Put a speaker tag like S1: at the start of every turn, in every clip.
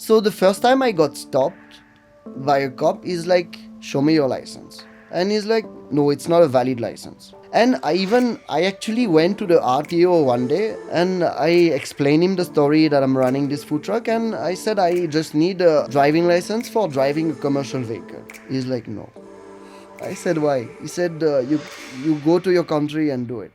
S1: So the first time I got stopped by a cop, he's like, show me your license. And he's like, no, it's not a valid license. And I actually went to the RTO one day and I explained him the story that I'm running this food truck, and I said I just need a driving license for driving a commercial vehicle. He's like, no. I said, why? He said, you go to your country and do it.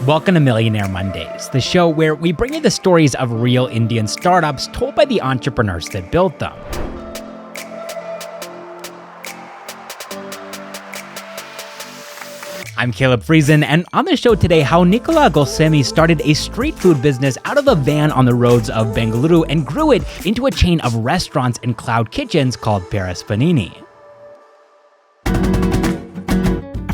S2: Welcome to Millionaire Mondays, the show where we bring you the stories of real Indian startups told by the entrepreneurs that built them. I'm Caleb Friesen, and on the show today, how Nicolas Gourmet started a street food business out of a van on the roads of Bengaluru and grew it into a chain of restaurants and cloud kitchens called Paris Panini.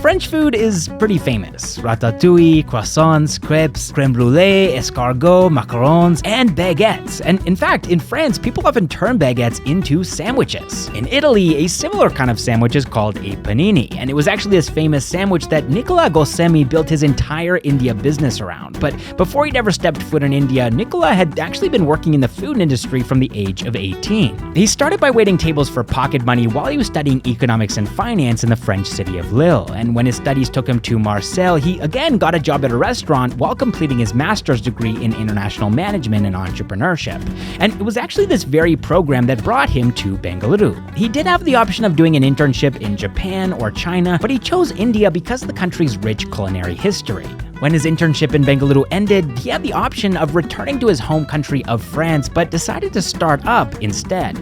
S2: French food is pretty famous. Ratatouille, croissants, crepes, crème brûlée, escargot, macarons, and baguettes. And in fact, in France, people often turn baguettes into sandwiches. In Italy, a similar kind of sandwich is called a panini. And it was actually this famous sandwich that Nicolas Gourmet built his entire India business around. But before he'd ever stepped foot in India, Nicolas had actually been working in the food industry from the age of 18. He started by waiting tables for pocket money while he was studying economics and finance in the French city of Lille. And when his studies took him to Marseille, he again got a job at a restaurant while completing his master's degree in international management and entrepreneurship. And it was actually this very program that brought him to Bengaluru. He did have the option of doing an internship in Japan or China, but he chose India because of the country's rich culinary history. When his internship in Bengaluru ended, he had the option of returning to his home country of France, but decided to start up instead.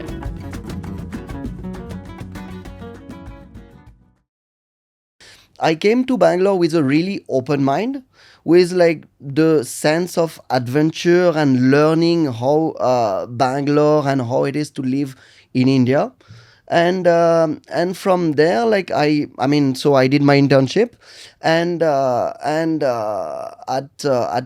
S1: I came to Bangalore with a really open mind, with like the sense of adventure and learning how Bangalore and how it is to live in India. And from there, like so I did my internship, and at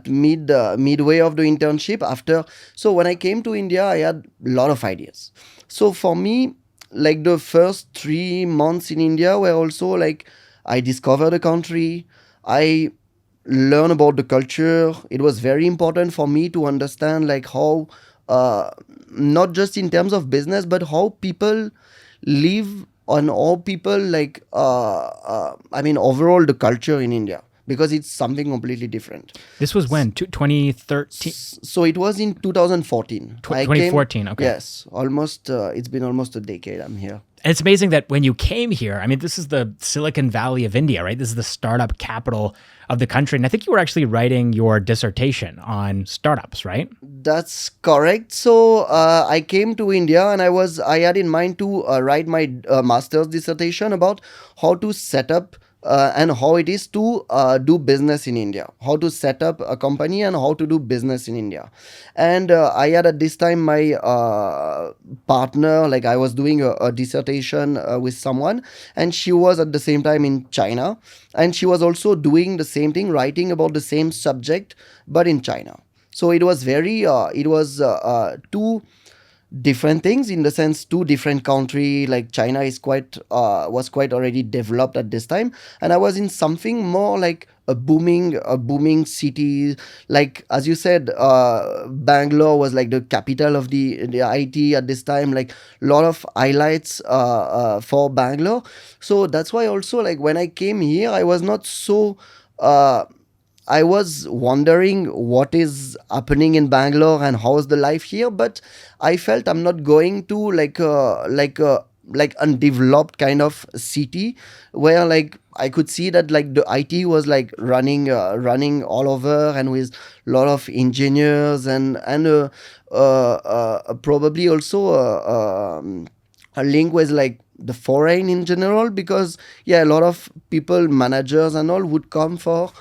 S1: midway of the internship so when I came to India, I had a lot of ideas. So for me, like the first 3 months in India were also like, I discovered the country, I learned about the culture. It was very important for me to understand like how, not just in terms of business, but how people live on how people like, overall the culture in India, because it's something completely different.
S2: This was when? 2013?
S1: So it was in 2014.
S2: 2014, okay.
S1: Yes, almost, it's been almost a decade I'm here.
S2: And it's amazing that when you came here, I mean, this is the Silicon Valley of India, right? This is the startup capital of the country. And I think you were actually writing your dissertation on startups, right?
S1: That's correct. So I came to India and I had in mind to write my master's dissertation about how to set up and how it is to do business in India, how to set up a company and how to do business in India. And I had at this time my partner, like I was doing a dissertation with someone, and she was at the same time in China, and she was also doing the same thing, writing about the same subject, but in China. So it was two different things, in the sense two different country. Like China is was quite already developed at this time, and I was in something more like a booming city. Like as you said, Bangalore was like the capital of the IT at this time, like a lot of highlights for Bangalore. So that's why also, like when I came here, I was not so I was wondering what is happening in Bangalore and how is the life here, but I felt I'm not going to like undeveloped kind of city where like I could see that like the IT was like running all over, and with a lot of engineers and probably also a link with like the foreign in general, because a lot of people, managers and all, would come for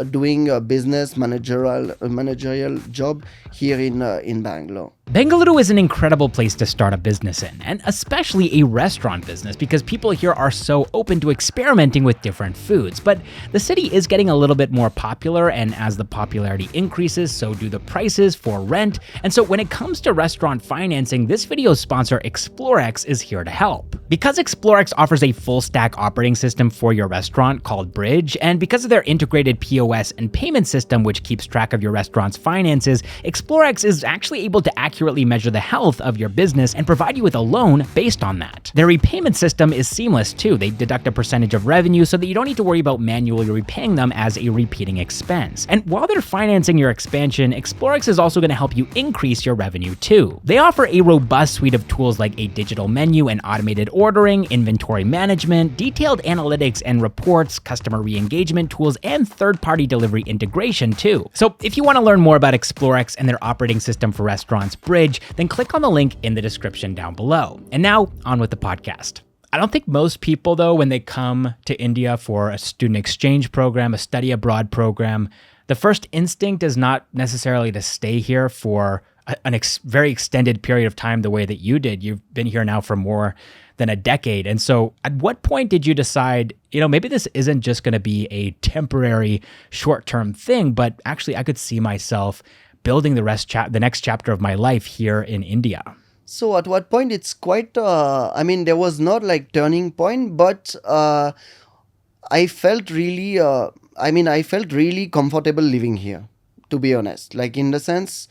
S1: doing a business managerial job here in Bangalore.
S2: Bengaluru is an incredible place to start a business in, and especially a restaurant business because people here are so open to experimenting with different foods. But the city is getting a little bit more popular, and as the popularity increases, so do the prices for rent. And so when it comes to restaurant financing, this video's sponsor Explorex is here to help. Because Explorex offers a full stack operating system for your restaurant called Bridge, and because of their integrated POS and payment system which keeps track of your restaurant's finances, Explorex is actually able to accurately measure the health of your business and provide you with a loan based on that. Their repayment system is seamless too. They deduct a percentage of revenue so that you don't need to worry about manually repaying them as a repeating expense. And while they're financing your expansion, Explorex is also going to help you increase your revenue too. They offer a robust suite of tools like a digital menu and automated ordering, inventory management, detailed analytics and reports, customer re-engagement tools, and third-party delivery integration too. So if you want to learn more about Explorex and their operating system for restaurants, Bridge, then click on the link in the description down below. And now, on with the podcast. I don't think most people, though, when they come to India for a student exchange program, a study abroad program, the first instinct is not necessarily to stay here for a very extended period of time the way that you did. You've been here now for more than a decade. And so at what point did you decide, maybe this isn't just going to be a temporary short-term thing, but actually I could see myself building the next chapter of my life here in India?
S1: So at what point it's quite, there was not like turning point, but I felt really, I felt really comfortable living here, to be honest. Like in the sense,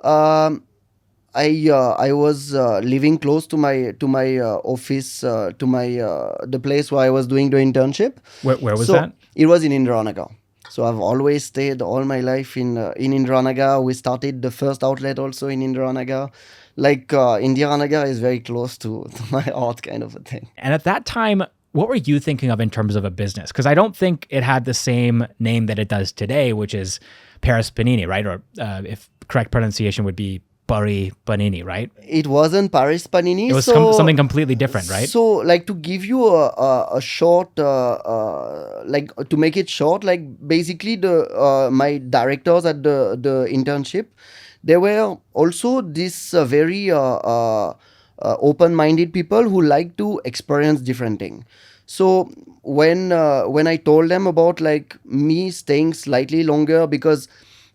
S1: I was living close to my office, to my the place where I was doing the internship.
S2: Where was that?
S1: It was in Indranagar. So I've always stayed all my life in Indranagar. We started the first outlet also in Indranagar. Like Indranagar is very close to my heart, kind of a thing.
S2: And at that time, what were you thinking of in terms of a business? Because I don't think it had the same name that it does today, which is Paris Panini, right? Or if correct pronunciation would be Paris Panini, right?
S1: It wasn't Paris Panini.
S2: It was something completely different, right?
S1: So, like, to give you a short, like, to make it short, like, basically my directors at the internship, they were also this very open-minded people who like to experience different things. So when I told them about like me staying slightly longer, because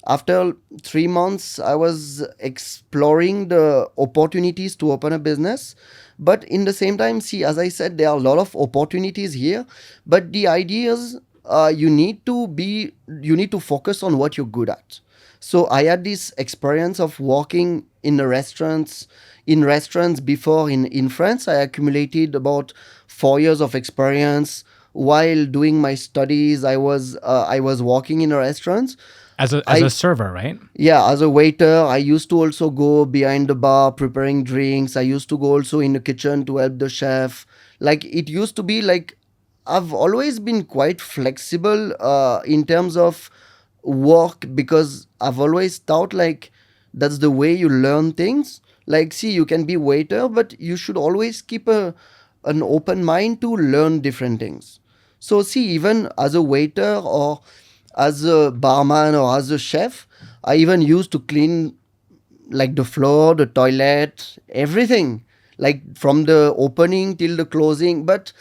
S1: after 3 months I was exploring the opportunities to open a business, but in the same time, see, as I said, there are a lot of opportunities here, but the idea is you need to focus on what you're good at. So I had this experience of working in restaurants before in France. I accumulated about 4 years of experience. While doing my studies, I was working in restaurants.
S2: As a server, right?
S1: Yeah, as a waiter. I used to also go behind the bar preparing drinks. I used to go also in the kitchen to help the chef. Like, it used to be like, I've always been quite flexible in terms of work, because I've always thought like that's the way you learn things. Like, see, you can be waiter, but you should always keep an open mind to learn different things. So see, even as a waiter or as a barman or as a chef, I even used to clean like the floor, the toilet, everything, like from the opening till the closing. But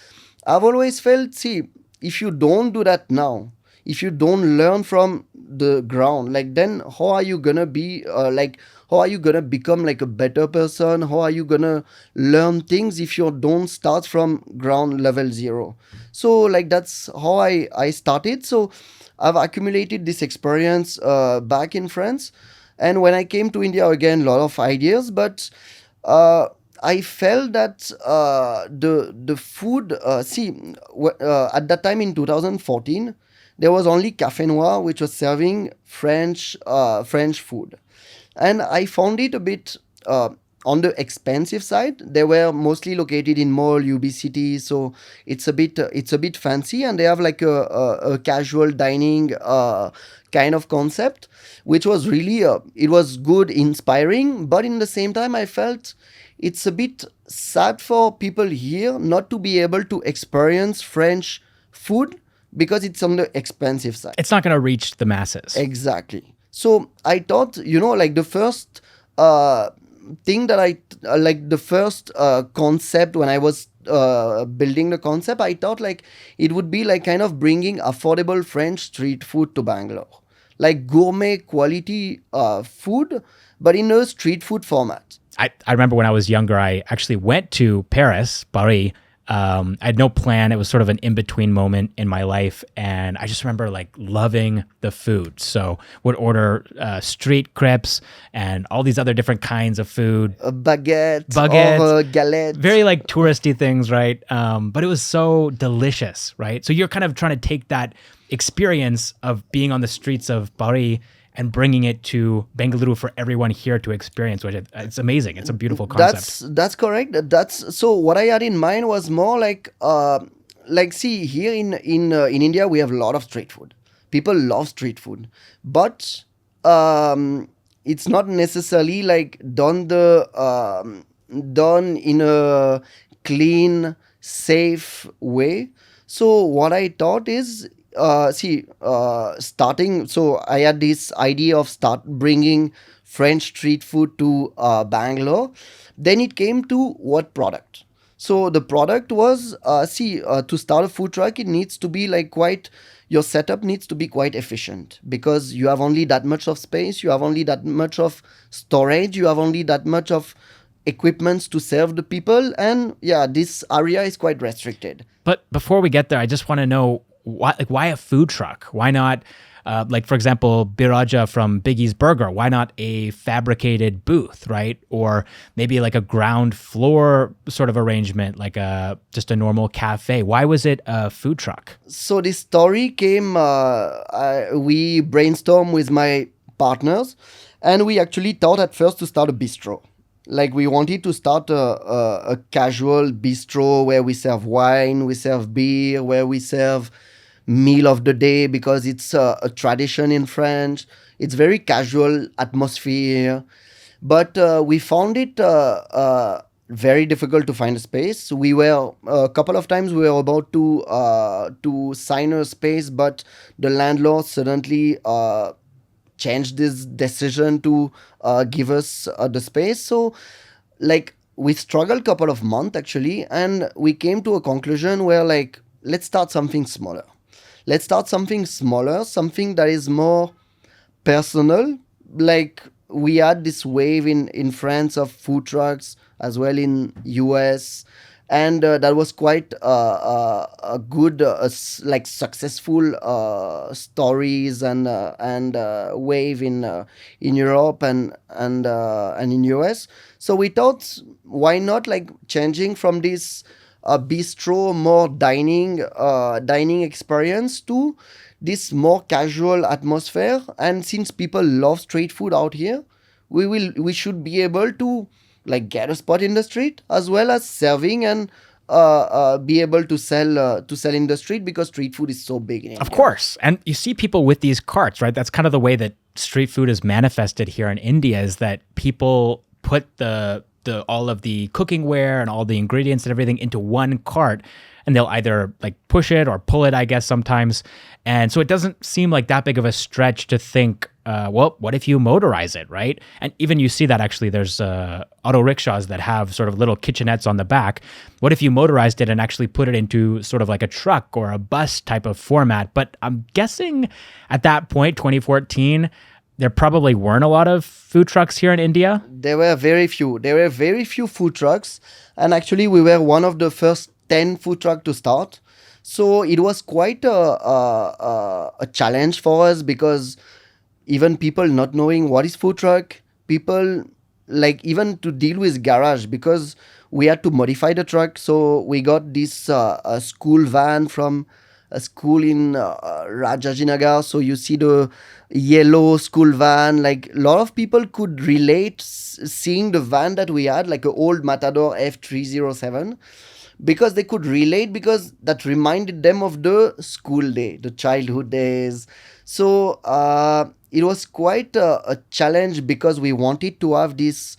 S1: I've always felt, see, if you don't do that now, if you don't learn from the ground, like, then how are you gonna be how are you gonna become like a better person? How are you gonna learn things if you don't start from ground level zero? So like, that's how I started. So I've accumulated this experience back in France, and when I came to India, again, a lot of ideas, but I felt that the food, at that time in 2014, there was only Café Noir, which was serving French food. And I found it a bit on the expensive side. They were mostly located in mall, UB City, so it's a bit fancy, and they have like a casual dining kind of concept, which was really it was good, inspiring, but in the same time I felt it's a bit sad for people here not to be able to experience French food because it's on the expensive side.
S2: It's not going to reach the masses.
S1: Exactly. So I thought, like the thing that I like the first concept when I was building the concept, I thought like it would be like kind of bringing affordable French street food to Bangalore, like gourmet quality food, but in a street food format.
S2: I remember when I was younger, I actually went to Paris. I had no plan. It was sort of an in-between moment in my life. And I just remember like loving the food. So would order street crepes and all these other different kinds of food.
S1: Baguette or galette.
S2: Very like touristy things, right? But it was so delicious, right? So you're kind of trying to take that experience of being on the streets of Paris and bringing it to Bengaluru for everyone here to experience, which it's amazing. It's a beautiful concept.
S1: That's correct. That's so. What I had in mind was more like see here in India we have a lot of street food. People love street food, but it's not necessarily like done in a clean, safe way. So what I thought is starting, so I had this idea of start bringing French street food to Bangalore. Then it came to what product. So the product was to start a food truck it needs to be like quite, your setup needs to be quite efficient because you have only that much of space, you have only that much of storage, you have only that much of equipments to serve the people, and yeah, this area is quite restricted.
S2: But before we get there, I just want to know why a food truck? Why not, like for example, Biraja from Biggie's Burger? Why not a fabricated booth, right? Or maybe like a ground floor sort of arrangement, like just a normal cafe. Why was it a food truck?
S1: So this story came. We brainstormed with my partners, and we actually thought at first to start a bistro. Like we wanted to start a casual bistro where we serve wine, we serve beer, where we serve meal of the day because it's a tradition in French. It's very casual atmosphere, but we found it very difficult to find a space. We were a couple of times we were about to sign a space, but the landlord suddenly changed this decision to give us the space. So like we struggled a couple of months actually, and we came to a conclusion where like let's start something smaller. Let's start something smaller, something that is more personal. Like we had this wave in France of food trucks as well in US, and that was quite a good like successful stories and wave in Europe and in US. So we thought why not like changing from this bistro more dining experience to this more casual atmosphere. And since people love street food out here, we should be able to like get a spot in the street as well as serving and be able to sell in the street because street food is so big in India.
S2: Of course. And you see people with these carts, right? That's kind of the way that street food is manifested here in India, is that people put the all of the cookware and all the ingredients and everything into one cart, and they'll either like push it or pull it, I guess, sometimes. And so it doesn't seem like that big of a stretch to think, well, what if you motorize it, right? And even you see that actually there's auto rickshaws that have sort of little kitchenettes on the back. What if you motorized it and actually put it into sort of like a truck or a bus type of format? But I'm guessing at that point, 2014, there probably weren't a lot of food trucks here in India.
S1: There were very few. There were very few food trucks. And actually, we were one of the first 10 food trucks to start. So it was quite a challenge for us because even people not knowing what is food truck, people like even to deal with garage because we had to modify the truck. So we got this a school van from a school in Rajajinagar. So you see the yellow school van. Like a lot of people could relate seeing the van that we had, like an old Matador F307, because they could relate because that reminded them of the school day, the childhood days. So it was quite a challenge because we wanted to have this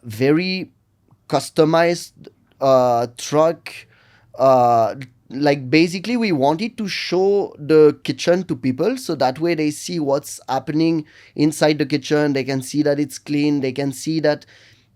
S1: very customized truck. Like basically we wanted to show the kitchen to people so that way they see what's happening inside the kitchen. They can see that it's clean. They can see that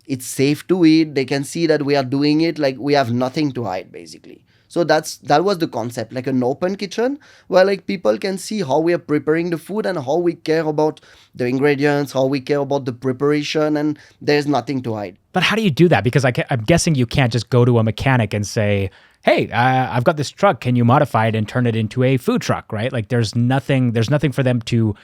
S1: it's safe to eat. They can see that we are doing it, like we have nothing to hide basically. So that was the concept, like an open kitchen where like people can see how we are preparing the food and how we care about the ingredients, how we care about the preparation, and there's nothing to hide.
S2: But how do you do that? Because I'm guessing you can't just go to a mechanic and say, "Hey, I've got this truck. Can you modify it and turn it into a food truck?" Right? Like there's nothing for them to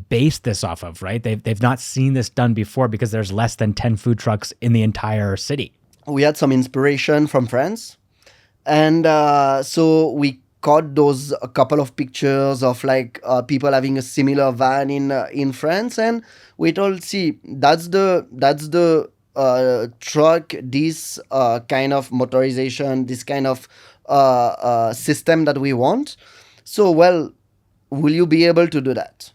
S2: base this off of, right? They've not seen this done before because there's less than 10 food trucks in the entire city.
S1: We had some inspiration from France, and so we caught those a couple of pictures of like people having a similar van in France, and we told, see, that's the truck, this kind of motorization, this kind of system that we want. So, well, will you be able to do that?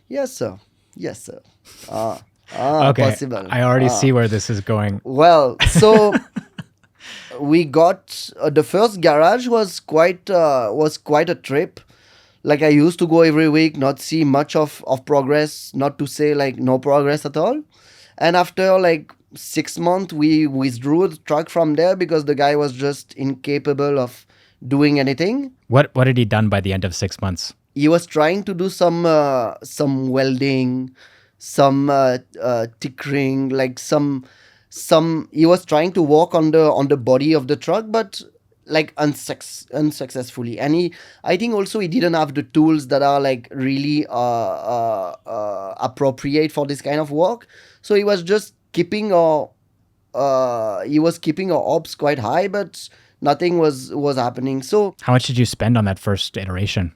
S1: Yes, sir. Yes, sir.
S2: Okay,
S1: Possible.
S2: I already see where this is going.
S1: Well, so we got the first garage was quite a trip. Like I used to go every week, not see much of progress, not to say like no progress at all. And after like 6 months, we withdrew the truck from there because the guy was just incapable of doing anything.
S2: What had he done by the end of 6 months?
S1: He was trying to do some welding, some tinkering, like some. He was trying to work on the body of the truck, but like unsuccessfully. And I think also he didn't have the tools that are like really appropriate for this kind of work. So he was just keeping our hopes quite high, but nothing was happening. So
S2: How much did you spend on that first iteration?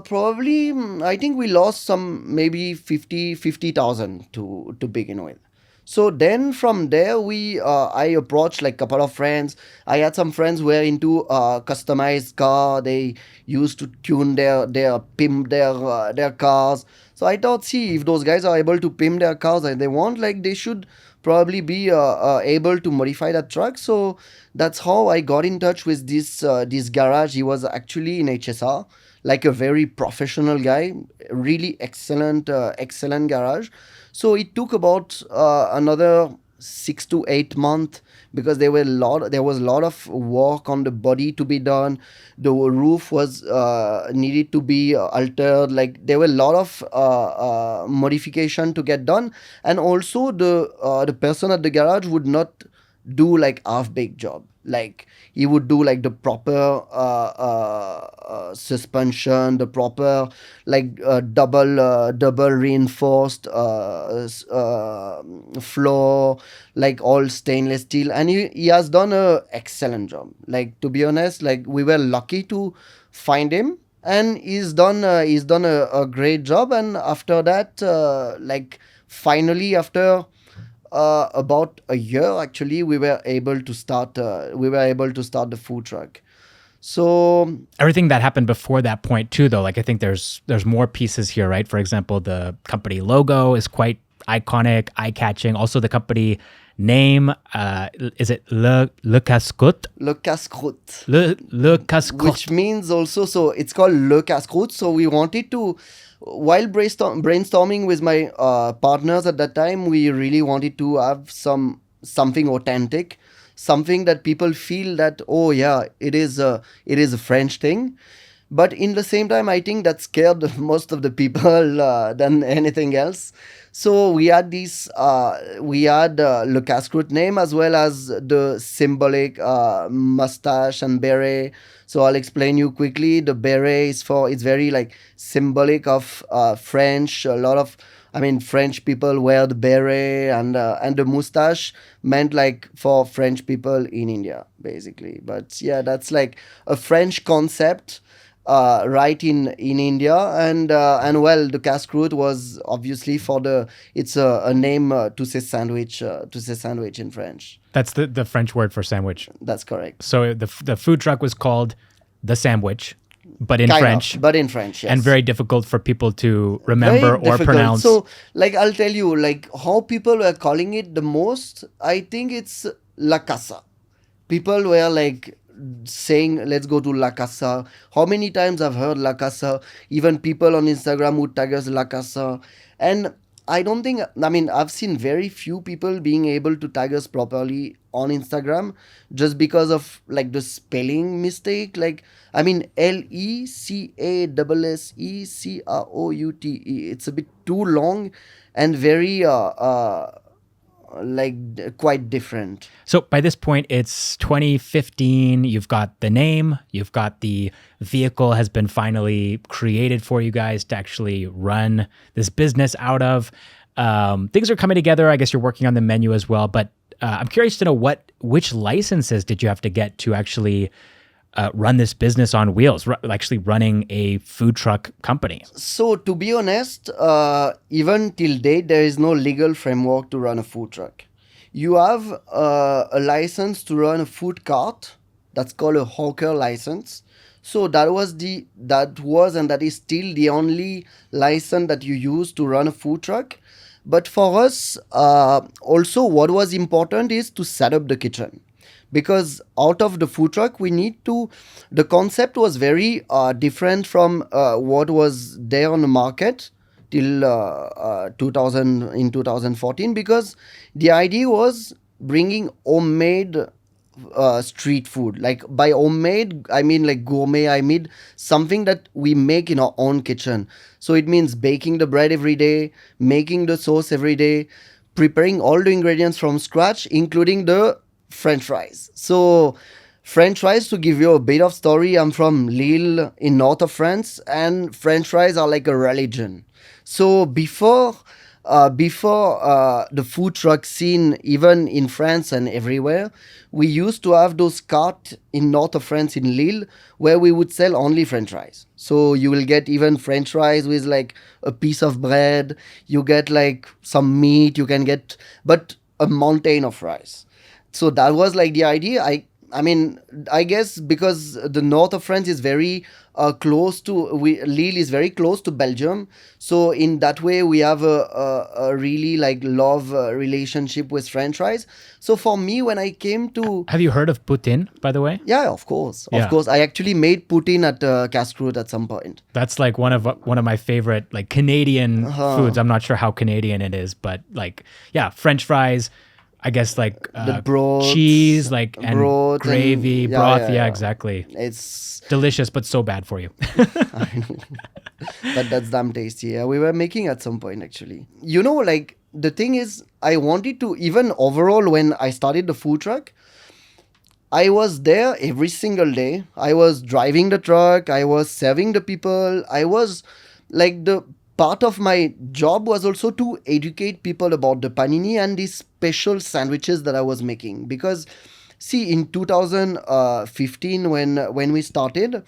S1: probably, I think we lost some maybe 50,000 to begin with. So then from there I approached like couple of friends. I had some friends who were into customized car. They used to tune their pimp their cars. So I thought, see, if those guys are able to pimp their cars and they want, like they should probably be able to modify that truck. So that's how I got in touch with this garage. He was actually in HSR, like a very professional guy, really excellent garage. So it took about another 6 to 8 months because there was a lot of work on the body to be done. The roof was needed to be altered. Like there were a lot of modification to get done, and also the person at the garage would not do like half baked job. Like he would do like the proper suspension, the proper like double reinforced floor, like all stainless steel, and he has done a excellent job. Like to be honest, like we were lucky to find him, and he's done a great job. And after that, like finally after about a year, actually we were able to start the food truck. So
S2: Everything that happened before that point too, though, like I think there's more pieces here, right? For example, the company logo is quite iconic, eye-catching. Also, the company name, is it Le Casse-Croûte?
S1: le casse-croûte,
S2: Le Casse-Croûte.
S1: which means also, so it's called le casse-croûte. So we wanted to, while brainstorming with my partners at that time, we really wanted to have something authentic, something that people feel that, oh yeah, it is a French thing. But in the same time, I think that scared most of the people than anything else. So we had Le Casse-Croûte name as well as the symbolic mustache and beret. So I'll explain you quickly. The beret is it's very like symbolic of French. A lot of, I mean, French people wear the beret, and the mustache meant like for French people in India, basically. But yeah, that's like a French concept, right in India. And well, the casse-croûte was obviously it's a name to say sandwich, in French.
S2: That's the French word for sandwich.
S1: That's correct.
S2: So the food truck was called The Sandwich, but in
S1: Kind
S2: French.
S1: of, but in French, yes.
S2: And very difficult for people to remember
S1: Very
S2: or
S1: difficult.
S2: pronounce.
S1: So, like, I'll tell you, like, how people were calling it the most, I think it's La Casa. People were like saying, let's go to La Casa. How many times I've heard La Casa? Even people on Instagram would tag us La Casa. And I don't think, I mean, I've seen very few people being able to tag us properly on Instagram just because of like the spelling mistake. Like, I mean, LECASSECROUTE. It's a bit too long and very quite different.
S2: So by this point, it's 2015. You've got the name, you've got the vehicle has been finally created for you guys to actually run this business out of. Things are coming together. I guess you're working on the menu as well. But I'm curious to know which licenses did you have to get to actually run this business on wheels, actually running a food truck company?
S1: So to be honest, even till date, there is no legal framework to run a food truck. You have a license to run a food cart. That's called a hawker license. So that was and that is still the only license that you use to run a food truck. But for us, also what was important is to set up the kitchen, because out of the food truck the concept was very different from what was there on the market till 2014, because the idea was bringing homemade street food. Like by homemade, I mean like gourmet. I mean something that we make in our own kitchen. So it means baking the bread every day, making the sauce every day, preparing all the ingredients from scratch, including the French fries. So French fries, to give you a bit of story, I'm from Lille in north of France, and French fries are like a religion. So before the food truck scene, even in France and everywhere, we used to have those carts in north of France in Lille where we would sell only French fries. So you will get even French fries with like a piece of bread. You get like some meat. You can get, but a mountain of fries. So that was like the idea. I mean, I guess because the north of France is very Lille is very close to Belgium. So in that way, we have a really like love relationship with French fries. So for me, when I came to,
S2: Have you heard of poutine, by the way?
S1: yeah, of course,
S2: Yeah.
S1: of course, I actually made poutine at Casse-Croûte at some point.
S2: That's like one of my favorite like Canadian foods. I'm not sure how Canadian it is, but like yeah, French fries. I guess like
S1: The broth,
S2: cheese, like and
S1: broth
S2: gravy,
S1: and- yeah,
S2: broth.
S1: yeah,
S2: Yeah,
S1: yeah.
S2: exactly.
S1: It's
S2: Delicious, but so bad for you.
S1: I know. But that's damn tasty. Yeah, we were making at some point actually. You know, like the thing is, I wanted to, even overall when I started the food truck, I was there every single day. I was driving the truck. I was serving the people. I was like the part of my job was also to educate people about the panini and these special sandwiches that I was making. Because see, in 2015 when we started,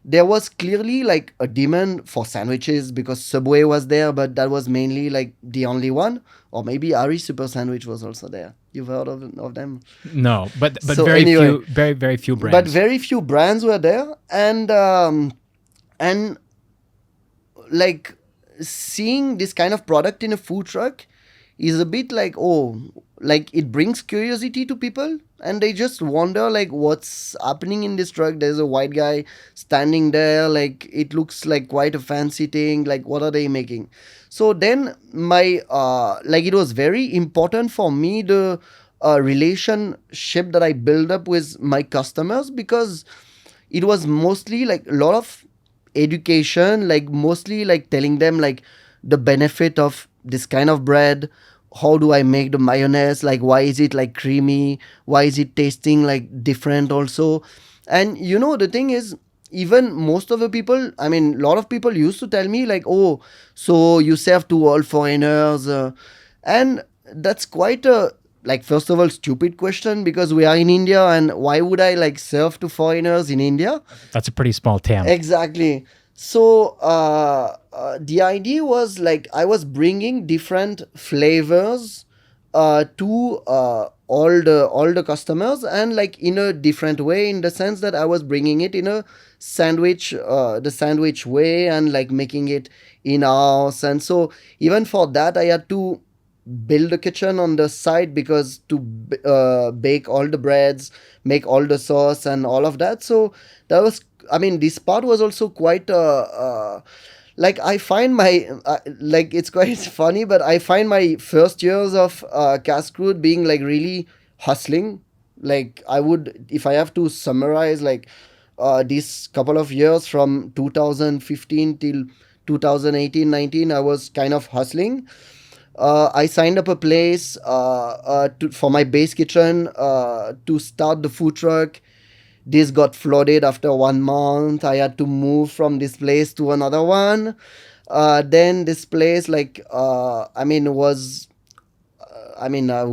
S1: there was clearly like a demand for sandwiches because Subway was there, but that was mainly like the only one. Or maybe Ari Super Sandwich was also there. You've heard of them?
S2: No, but
S1: So
S2: very
S1: anyway,
S2: very few brands.
S1: but very few brands were there, and like seeing this kind of product in a food truck is a bit like, oh, like it brings curiosity to people and they just wonder like what's happening in this truck. There's a white guy standing there, like it looks like quite a fancy thing, like what are they making? So then my like it was very important for me, the relationship that I build up with my customers, because it was mostly like a lot of education, like mostly like telling them like the benefit of this kind of bread. How do I make the mayonnaise? Like, why is it like creamy? Why is it tasting like different also? And you know, the thing is, even most of the people, I mean, a lot of people used to tell me like, oh, so you serve to all foreigners. And that's quite a, like, first of all, stupid question, because we are in India and why would I like serve to foreigners in India?
S2: That's a pretty small TAM.
S1: Exactly. So the idea was like I was bringing different flavors to all the customers, and like in a different way, in the sense that I was bringing it in a sandwich, the sandwich way, and like making it in house. And so even for that, I had to build a kitchen on the side, because to bake all the breads, make all the sauce and all of that. So that was, I mean, this part was also quite like I find my like it's quite funny, but I find my first years of Cascade being like really hustling. Like I would, if I have to summarize, like this couple of years from 2015 till 2018-19, I was kind of hustling. I signed up a place for my base kitchen to start the food truck. This got flooded after 1 month. I had to move from this place to another one. Then this place, like,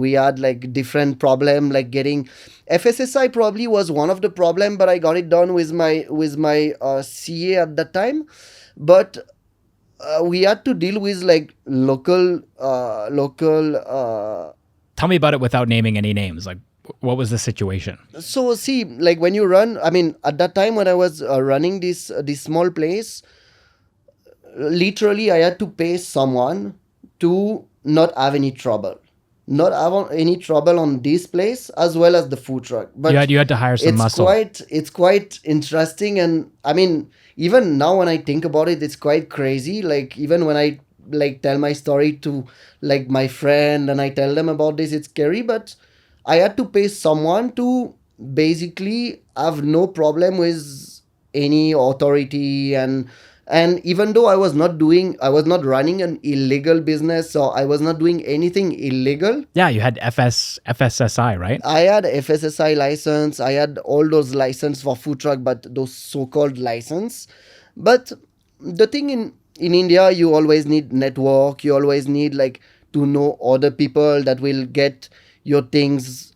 S1: we had like different problem, like getting FSSI probably was one of the problem, but I got it done with my CA at that time. But we had to deal with like local
S2: Tell me about it without naming any names. Like, what was the situation?
S1: so see, like when you run, I mean, at that time when I was running this small place, literally I had to pay someone to not have any trouble, not have any trouble on this place as well as the food truck. But
S2: You had to hire some muscle.
S1: it's quite interesting, and I mean, even now when I think about it, it's quite crazy. Like even when I like tell my story to like my friend and I tell them about this, it's scary, but I had to pay someone to basically have no problem with any authority. And even though I was not running an illegal business, or I was not doing anything illegal.
S2: Yeah, you had FSSI, right?
S1: I had FSSI license, I had all those license for food truck, but those so-called license. But the thing in India, you always need network, you always need like to know other people that will get your things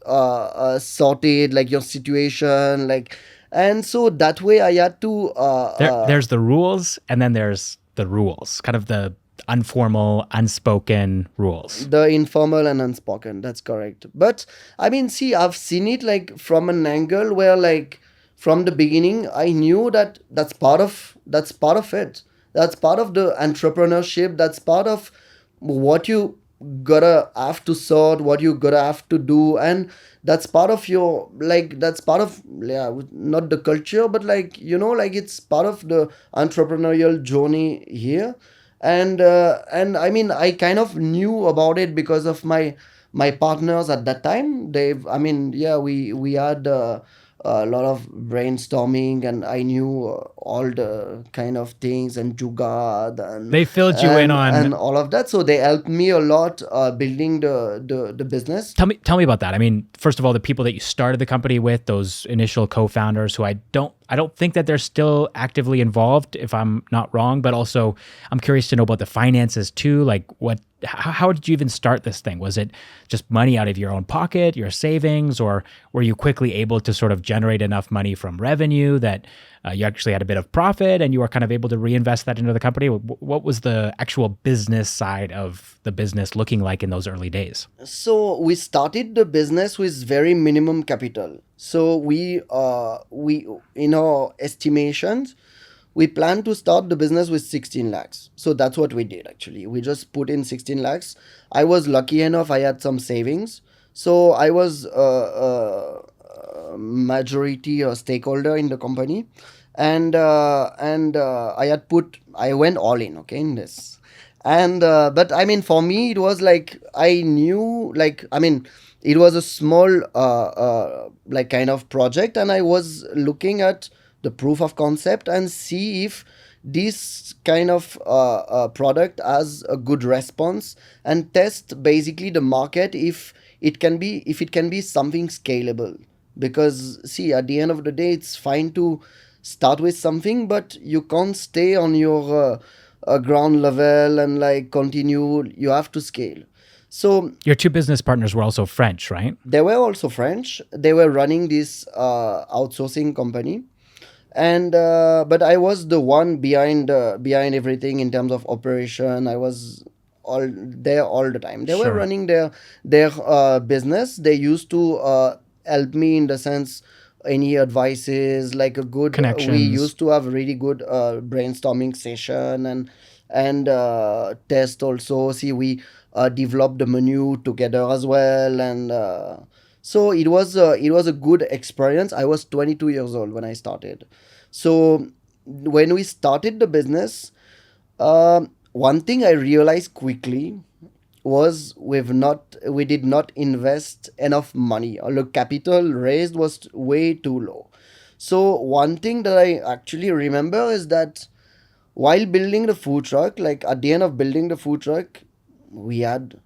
S1: sorted, like your situation, like. And so that way I had to
S2: There's the rules, and then there's the rules, kind of the informal, unspoken rules.
S1: the informal and unspoken, that's correct. But I mean, see, I've seen it like from an angle where like from the beginning I knew that that's part of it, that's part of the entrepreneurship, that's part of what you gotta have to sort, what you gotta have to do. And that's part of your, like, that's part of, yeah, not the culture, but like, like it's part of the entrepreneurial journey here. And I mean, I kind of knew about it because of my partners at that time. I mean, yeah, we had a lot of brainstorming, and I knew all the kind of things and jugad and
S2: They filled you in on.
S1: and all of that. So they helped me a lot building the business.
S2: Tell me about that. I mean, first of all, the people that you started the company with, those initial co-founders, who I don't think that they're still actively involved, if I'm not wrong. But also, I'm curious to know about the finances too. Like, how did you even start this thing? Was it just money out of your own pocket, your savings, or were you quickly able to sort of generate enough money from revenue that you actually had a bit of profit and you were kind of able to reinvest that into the company? What was the actual business side of the business looking like in those early days?
S1: So we started the business with very minimum capital. So we in our estimations, we planned to start the business with 16 lakhs. So that's what we did actually. We just put in 16 lakhs. I was lucky enough, I had some savings. So I was majority or stakeholder in the company. And I went all in, okay, in this. And but I mean, for me, it was like I knew, like, I mean, it was a small like kind of project, and I was looking at the proof of concept and see if this kind of product has a good response, and test basically the market if it can be something scalable. Because see, at the end of the day, it's fine to start with something, but you can't stay on your ground level and like continue. You have to scale. So
S2: Your two business partners were also French, right?
S1: they were also French. They were running this outsourcing company, and but I was the one behind everything in terms of operation. I was all there all the time. They were
S2: Sure.
S1: running their business. They used to help me in the sense, any advices, like a good we
S2: Connections.
S1: used to have really good brainstorming session, and test also. See, we developed the menu together as well. And so it was a good experience. I was 22 years old when I started. So when we started the business, One thing I realized quickly was we did not invest enough money, or the capital raised was way too low. So one thing that I actually remember is that while building the food truck, like at the end of building the food truck, we had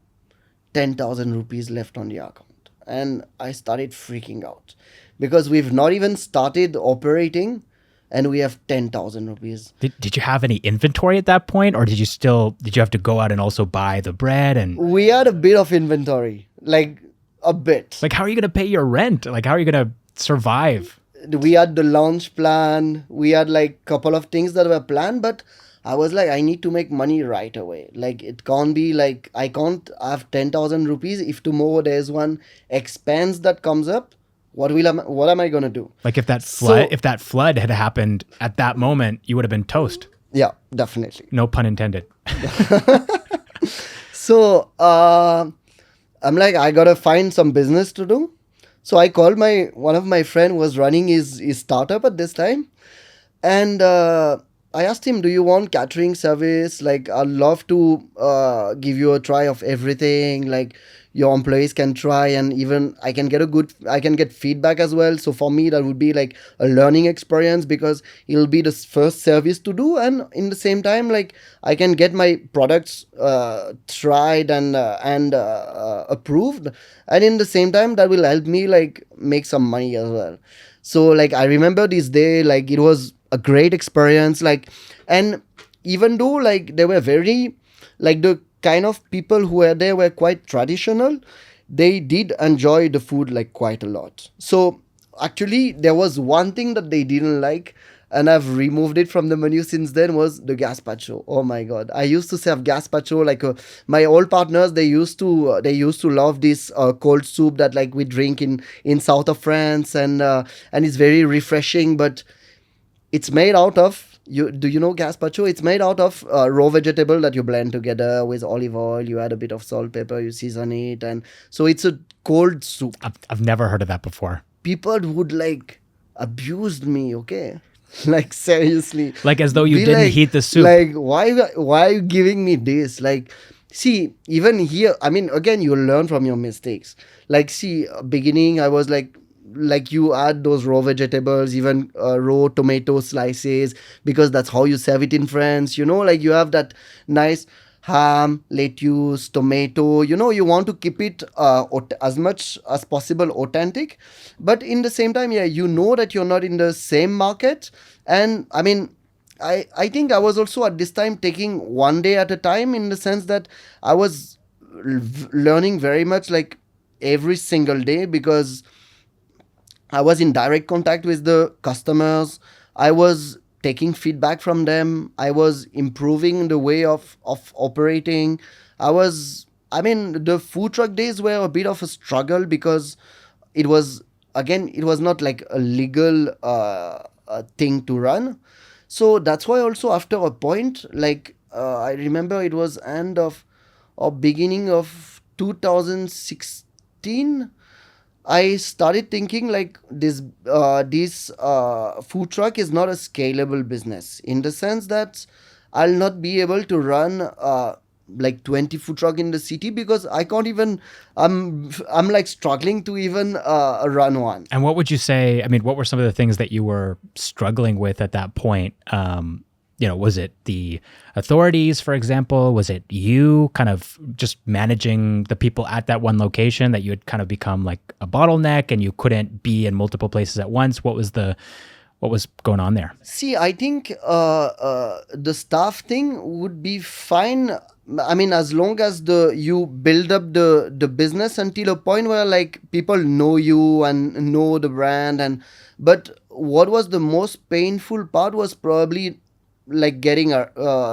S1: 10,000 rupees left on the account. And I started freaking out because we've not even started operating and we have 10,000 rupees.
S2: Did you have any inventory at that point, or did you have to go out and also buy the bread and
S1: We had a bit of inventory, like a bit.
S2: like how are you going to pay your rent? Like how are you going to survive?
S1: We had the launch plan, we had like couple of things that were planned, but I was like, I need to make money right away. Like it can't be like I can't have 10,000 rupees if tomorrow there's one expense that comes up. What am I gonna do?
S2: Like
S1: So
S2: if that flood had happened at that moment, you would have been toast.
S1: yeah, definitely.
S2: No pun intended.
S1: So I'm like, I gotta find some business to do. So I called one of my friend was running his startup at this time, and I asked him, "Do you want catering service? Like, I'd love to give you a try of everything. Like, your employees can try, and even I can get feedback as well. So for me, that would be like a learning experience because it'll be the first service to do, and in the same time, like I can get my products tried and approved, and in the same time, that will help me like make some money as well." So like I remember this day, like it was a great experience, like, and even though like they were very, like the kind of people who were there were quite traditional, they did enjoy the food like quite a lot. So actually there was one thing that they didn't like, and I've removed it from the menu since then, was the gazpacho. Oh my god, I used to serve gazpacho like my old partners, they used to love this cold soup that like we drink in south of France, and it's very refreshing, but it's made out of, you know gazpacho? It's made out of raw vegetable that you blend together with olive oil. You add a bit of salt, pepper, you season it, and so it's a cold soup.
S2: I've never heard of that before.
S1: People would like abused me, okay? Like seriously,
S2: Like as though you
S1: be
S2: didn't
S1: like,
S2: heat the soup.
S1: like why are you giving me this? Like, see, even here, I mean, again, you learn from your mistakes. Like, see, beginning I was like you add those raw vegetables, even raw tomato slices, because that's how you serve it in France, you know, like you have that nice ham, lettuce, tomato, you know, you want to keep it as much as possible authentic, but in the same time, yeah, you know that you're not in the same market. And I mean, I think I was also at this time taking one day at a time, in the sense that I was learning very much like every single day, because I was in direct contact with the customers. I was taking feedback from them. I was improving the way of operating. I mean, the food truck days were a bit of a struggle because it was, again, it was not like a legal thing to run. So that's why also after a point, like I remember it was end of or beginning of 2016, I started thinking like this food truck is not a scalable business, in the sense that I'll not be able to run like 20 food truck in the city, because I can't even, I'm like struggling to even run one.
S2: And what would you say? I mean, what were some of the things that you were struggling with at that point? Was it the authorities, for example? Was it you kind of just managing the people at that one location, that you had kind of become like a bottleneck and you couldn't be in multiple places at once? What was going on there?
S1: See, I think the staff thing would be fine. I mean, as long as you build up the business until a point where like people know you and know the brand, and but what was the most painful part was probably like getting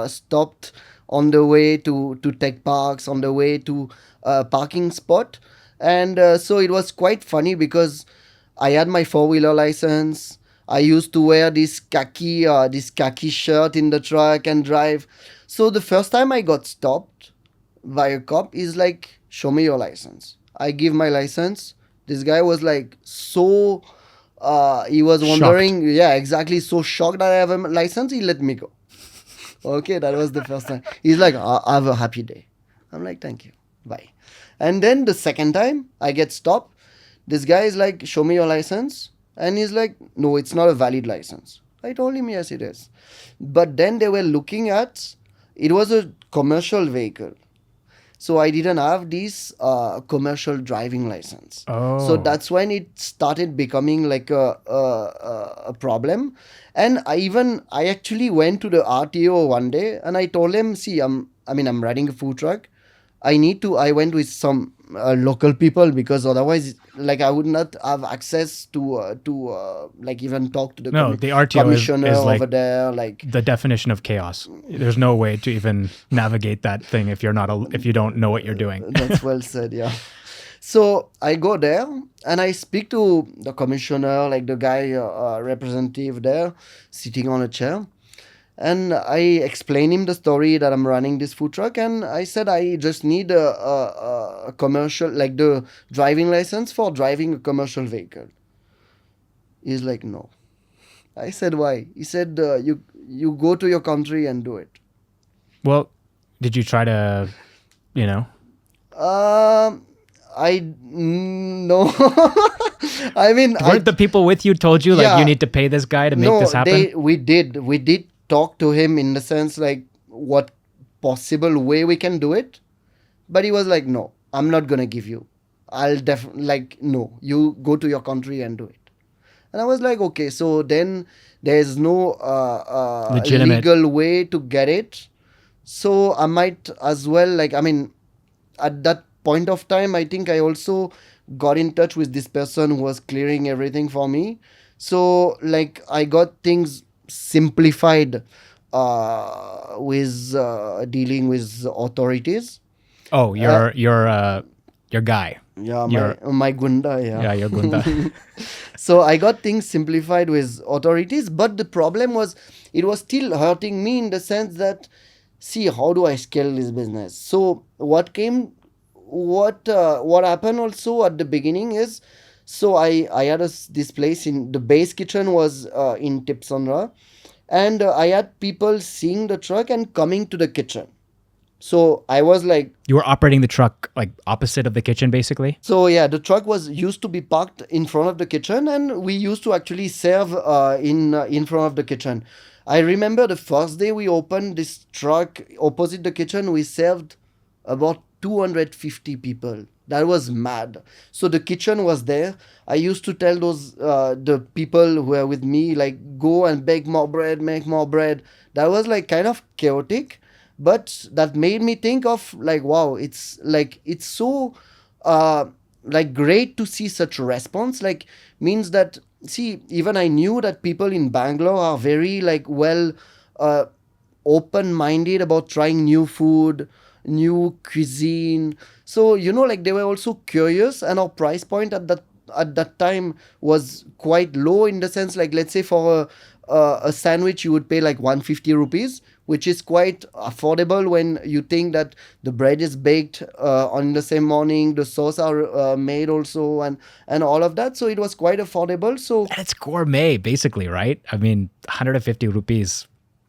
S1: stopped on the way to tech parks, on the way to parking spot, and so it was quite funny because I had my four-wheeler license. I used to wear this khaki shirt in the truck and drive. So the first time I got stopped by a cop is like, show me your license. I give my license. This guy was like so, he was
S2: Shocked.
S1: wondering, yeah, exactly, so shocked that I have a license. He let me go. Okay, that was the first time. He's like, Have a happy day. I'm like, thank you. Bye. And then the second time I get stopped, this guy is like, show me your license. And he's like, no, it's not a valid license. I told him, yes, it is. But then they were looking at, it was a commercial vehicle. So I didn't have this commercial driving license. So
S2: Oh.
S1: that's when it started becoming like a problem. And I actually went to the RTO one day and I told him, see, I'm running a food truck. I went with some local people because otherwise, like, I would not have access to like even talk to the
S2: No, the RTO
S1: commissioner
S2: is like
S1: over there. Like,
S2: the definition of chaos. There's no way to even navigate that thing if if you don't know what you're doing.
S1: that's well said, yeah. So I go there and I speak to the commissioner, like the guy representative there, sitting on a chair. And I explain him the story that I'm running this food truck, and I said I just need a commercial, like the driving license for driving a commercial vehicle. He's like, no. I said, why? He said, you go to your country and do it.
S2: Well, did you try to, you know?
S1: Um, no. I mean,
S2: Weren't the people with you told you like
S1: Yeah.
S2: you need to pay this guy to make
S1: no,
S2: this happen?
S1: we did talk to him in the sense like what possible way we can do it, but he was like, no, I'm not gonna give you. I'll definitely, like, no, you go to your country and do it. And I was like, okay, so then there's no
S2: Legitimate.
S1: legal way to get it. So I might as well, like, I mean, at that point of time, I think I also got in touch with this person who was clearing everything for me. So, like, I got things simplified with dealing with authorities.
S2: Oh, your guy.
S1: Yeah,
S2: Your
S1: my gunda, yeah.
S2: yeah, your gunda.
S1: So I got things simplified with authorities, but the problem was it was still hurting me in the sense that, see, how do I scale this business? So what happened also at the beginning is, so I had this place in the base kitchen was in Tipsonra, and I had people seeing the truck and coming to the kitchen. So I was like,
S2: You were operating the truck like opposite of the kitchen, basically.
S1: so yeah, the truck was used to be parked in front of the kitchen, and we used to actually serve in front of the kitchen. I remember the first day we opened this truck opposite the kitchen, we served about 250 people. That was mad. So the kitchen was there. I used to tell those the people who were with me, like, go and bake more bread, make more bread. That was like kind of chaotic, but that made me think of, like, wow, it's so uh like great to see such response, like, means that, see, even I knew that people in Bangalore are very, like, well, uh open minded about trying new food, new cuisine. So, like, they were also curious, and our price point at that time was quite low, in the sense, like, let's say for a sandwich you would pay like 150 rupees, which is quite affordable when you think that the bread is baked on the same morning, the sauce are made also, and all of that. So it was quite affordable. So
S2: And it's gourmet, basically, right? I mean, 150 rupees.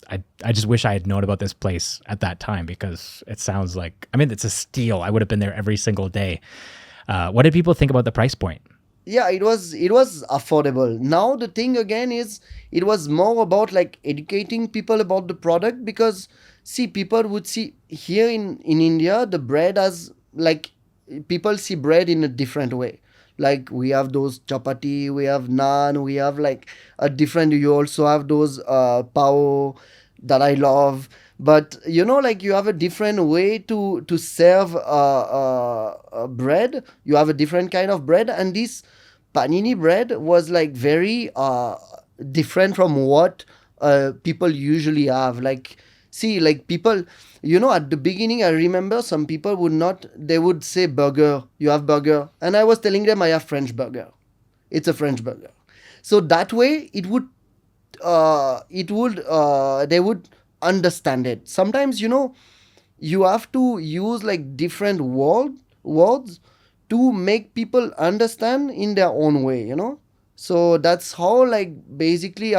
S2: I just wish I had known about this place at that time because it sounds like, I mean, it's a steal. I would have been there every single day. What did people think about the price point?
S1: yeah, it was affordable. Now the thing again is, it was more about, like, educating people about the product, because, see, people would see here in India the bread as, like, people see bread in a different way. Like, we have those chapati, we have naan, we have, like, a different, you also have those pao that I love. But, like, you have a different way to serve bread. You have a different kind of bread, and this panini bread was, like, very different from what people usually have. Like, see, like, people, at the beginning, I remember some people would not, they would say burger, you have burger, and I was telling them I have French burger. It's a French burger. So that way they would understand it. Sometimes, you have to use, like, different words to make people understand in their own way. So that's how, like, basically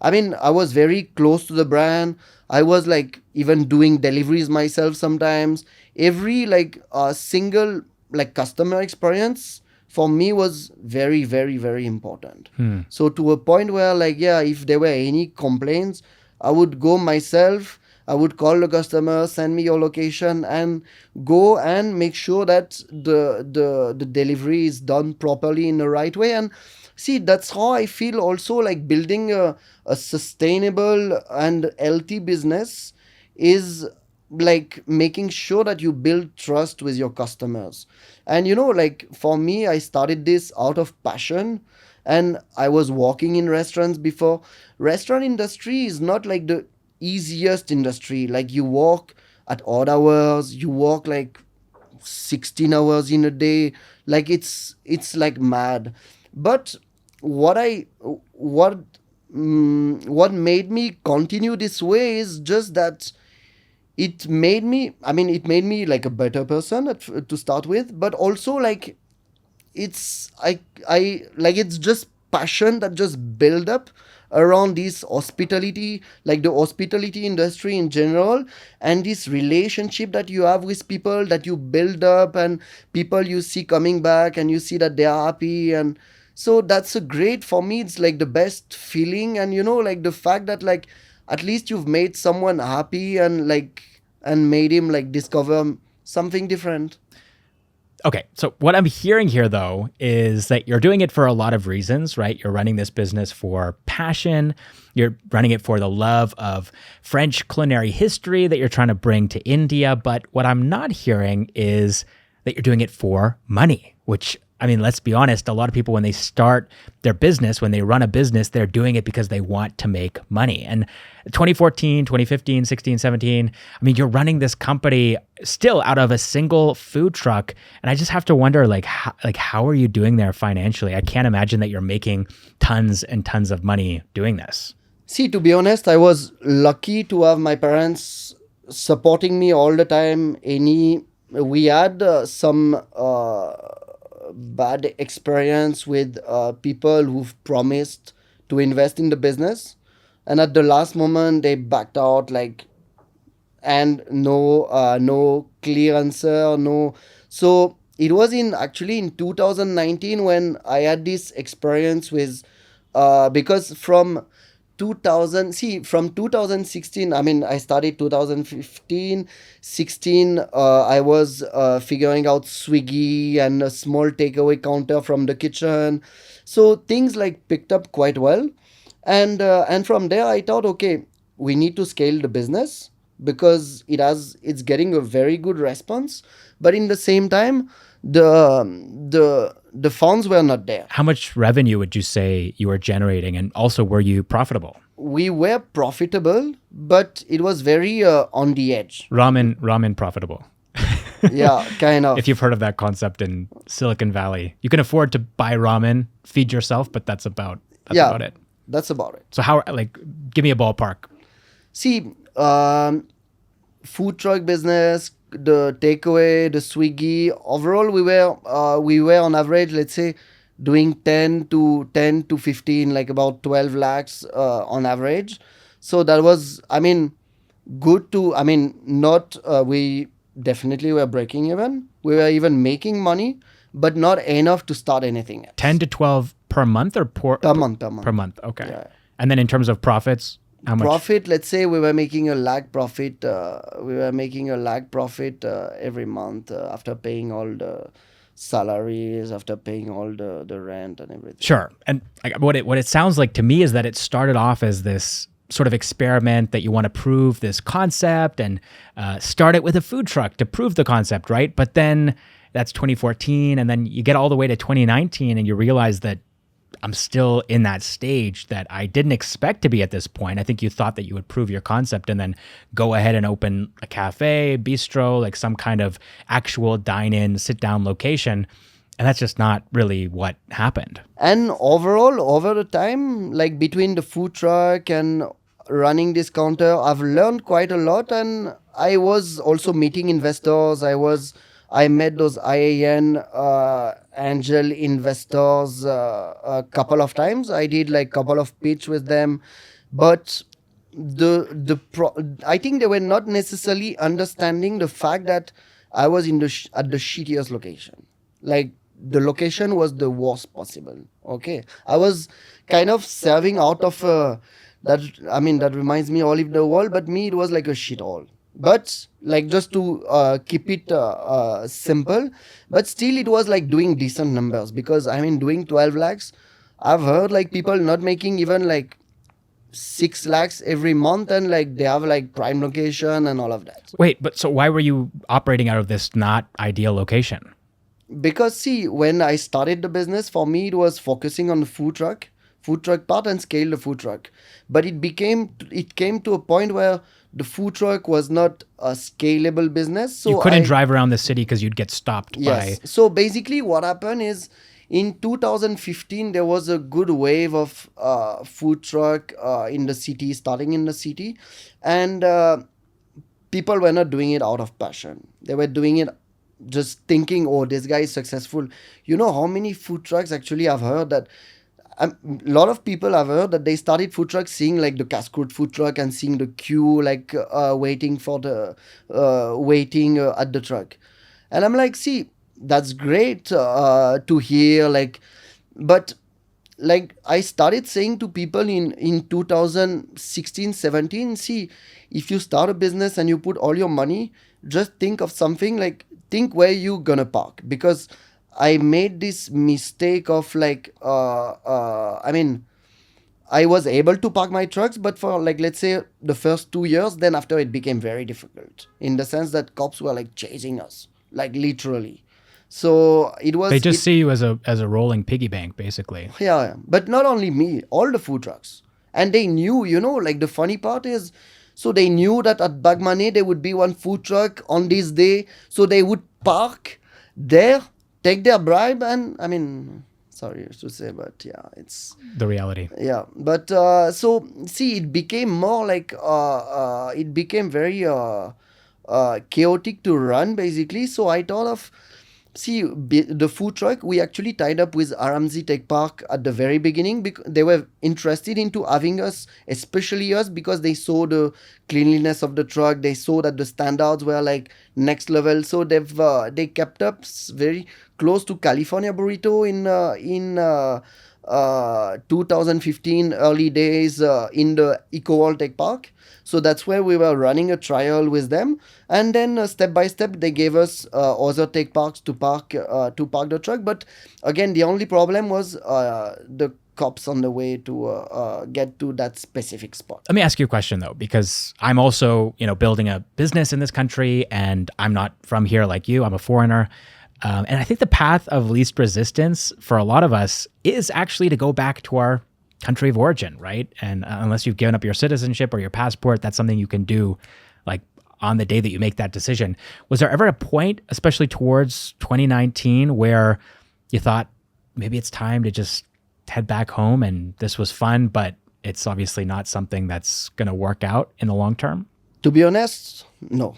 S1: I mean, I was very close to the brand. I was like even doing deliveries myself sometimes. Every like single like customer experience for me was very, very, very important. So to a point where like, yeah, if there were any complaints, I would go myself. I would call the customer, send me your location, and go and make sure that the delivery is done properly in the right way. And see, that's how I feel also like building a sustainable and healthy business is like making sure that you build trust with your customers. And like for me, I started this out of passion, and I was working in restaurants before. Restaurant industry is not like the easiest industry. Like you work at odd hours, you work like 16 hours in a day, like it's like mad. But what I what made me continue this way is just that it made me like a better person to start with, but also like it's I like it's just passion that just build up around this hospitality, like the hospitality industry in general, and this relationship that you have with people that you build up, and people you see coming back and you see that they are happy. And so that's a great, for me it's like the best feeling. And like the fact that like at least you've made someone happy and like and made him like discover something different.
S2: Okay, so what I'm hearing here, though, is that you're doing it for a lot of reasons, right? You're running this business for passion. You're running it for the love of French culinary history that you're trying to bring to India. But what I'm not hearing is that you're doing it for money, which, I mean, let's be honest, a lot of people, when they start their business, when they run a business, they're doing it because they want to make money. And 2014, 2015, 16, 17, I mean, you're running this company still out of a single food truck. And I just have to wonder, how are you doing there financially? I can't imagine that you're making tons and tons of money doing this.
S1: See, to be honest, I was lucky to have my parents supporting me all the time. We had some bad experience with people who've promised to invest in the business, and at the last moment they backed out, like, and no clear answer, no. So it was in 2019 when I had this experience with because from 2016, I mean, I started 2015, 16, I was figuring out Swiggy and a small takeaway counter from the kitchen. So things like picked up quite well. And from there I thought, okay, we need to scale the business because it's getting a very good response. But in the same time, the funds were not there.
S2: How much revenue would you say you were generating? And also, were you profitable?
S1: We were profitable, but it was very on the edge.
S2: Ramen profitable.
S1: Yeah, kind of.
S2: If you've heard of that concept in Silicon Valley, you can afford to buy ramen, feed yourself, but that's about it.
S1: That's about it.
S2: So give me a ballpark.
S1: See, food truck business, the takeaway, the Swiggy, overall we were on average, let's say, doing 10 to 15, like about 12 lakhs on average. So that was, I mean, good to, I mean, not, we definitely were breaking even. We were even making money, but not enough to start anything else.
S2: 10 to 12 per month or
S1: per month?
S2: Per month, okay.
S1: Yeah.
S2: And then in terms of profits, how much?
S1: Profit, let's say we were making a lakh profit. Every month after paying all the salaries, after paying all the rent and everything.
S2: Sure. And what it sounds like to me is that it started off as this sort of experiment that you want to prove this concept and start it with a food truck to prove the concept, right? But then that's 2014, and then you get all the way to 2019 and you realize that I'm still in that stage that I didn't expect to be at this point. I think you thought that you would prove your concept and then go ahead and open a cafe, bistro, like some kind of actual dine-in, sit-down location. And that's just not really what happened.
S1: And overall, over the time, like between the food truck and running this counter, I've learned quite a lot. And I was also meeting investors. I was I met those IAN angel investors a couple of times. I did like couple of pitch with them, but I think they were not necessarily understanding the fact that I was at the shittiest location. Like the location was the worst possible. Okay, I was kind of serving out of that. I mean, that reminds me olive the wall, but me it was like a shithole. But like just to keep it simple, but still it was like doing decent numbers because I mean doing 12 lakhs. I've heard like people not making even like 6 lakhs every month, and like they have like prime location and all of that.
S2: Wait, but so why were you operating out of this not ideal location?
S1: Because see, when I started the business, for me it was focusing on the food truck part and scale the food truck. But it came to a point where the food truck was not a scalable business.
S2: You
S1: So
S2: couldn't
S1: I
S2: drive around the city because you'd get stopped
S1: Yes.
S2: by.
S1: So basically, what happened is in 2015 there was a good wave of food truck in the city, starting in the city, and people were not doing it out of passion. They were doing it just thinking, "Oh, this guy is successful." You know how many food trucks actually I've heard that. A lot of people have heard that they started food trucks seeing like the cascade food truck and seeing the queue like waiting for the waiting at the truck, and I'm like, see, that's great to hear, like, but like I started saying to people in 2016 17, see, if you start a business and you put all your money, just think of something, like think where you gonna park, because I made this mistake of like I mean I was able to park my trucks, but for like let's say the first 2 years, then after it became very difficult in the sense that cops were like chasing us, like literally. So
S2: They just see you as a rolling piggy bank, basically.
S1: yeah, but not only me, all the food trucks. And they knew, like the funny part is, so they knew that at Bagmane there would be one food truck on this day. So they would park there, take their bribe, and I mean, sorry to say, but yeah, it's.
S2: The reality.
S1: Yeah, but so see, it became more like, it became very chaotic to run basically. So I thought of, see, the food truck, we actually tied up with Aramzi Tech Park at the very beginning because they were interested into having us, especially us, because they saw the cleanliness of the truck. They saw that the standards were like next level. So they kept up very close to California Burrito in 2015 early days in the EcoWall Tech Park. So that's where we were running a trial with them, and then step by step they gave us other tech parks to park the truck. But again, the only problem was the cops on the way to get to that specific spot.
S2: Let me ask you a question though, because I'm also, building a business in this country, and I'm not from here like you. I'm a foreigner. And I think the path of least resistance for a lot of us is actually to go back to our country of origin, right? And unless you've given up your citizenship or your passport, that's something you can do like on the day that you make that decision. Was there ever a point, especially towards 2019, where you thought maybe it's time to just head back home and this was fun, but it's obviously not something that's going to work out in the long term?
S1: To be honest, no.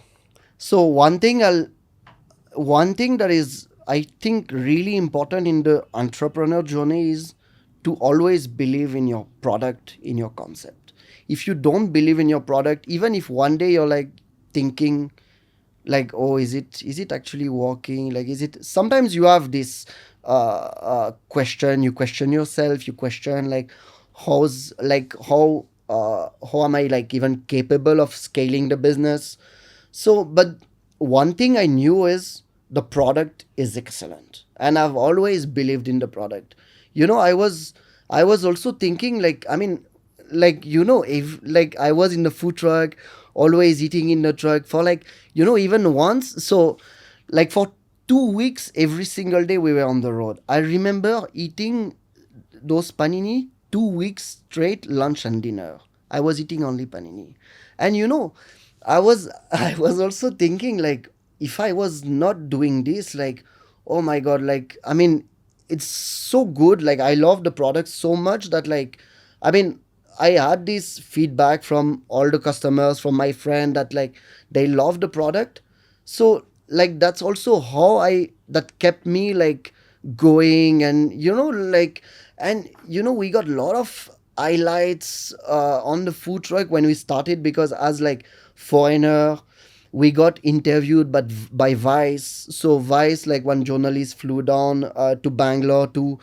S1: So one thing that is, I think, really important in the entrepreneur journey is to always believe in your product, in your concept. If you don't believe in your product, even if one day you're like thinking like, oh, is it actually working? Like, is it, sometimes you have this question, you question yourself, you question like, how am I like even capable of scaling the business? So, but one thing I knew is the product is excellent, and I've always believed in the product. I was also thinking like, I mean, like, if like I was in the food truck, always eating in the truck for like, even once. So like for 2 weeks, every single day we were on the road. I remember eating those panini 2 weeks straight, lunch and dinner. I was eating only panini. And I was also thinking like, if I was not doing this, like, oh my god, like, I mean, it's so good. Like, I love the product so much that, like, I mean, I had this feedback from all the customers, from my friend, that like they love the product. So like that's also how I that kept me like going. And like, and we got a lot of highlights on the food truck when we started, because as like foreigner we got interviewed by Vice. So Vice, like one journalist flew down to Bangalore to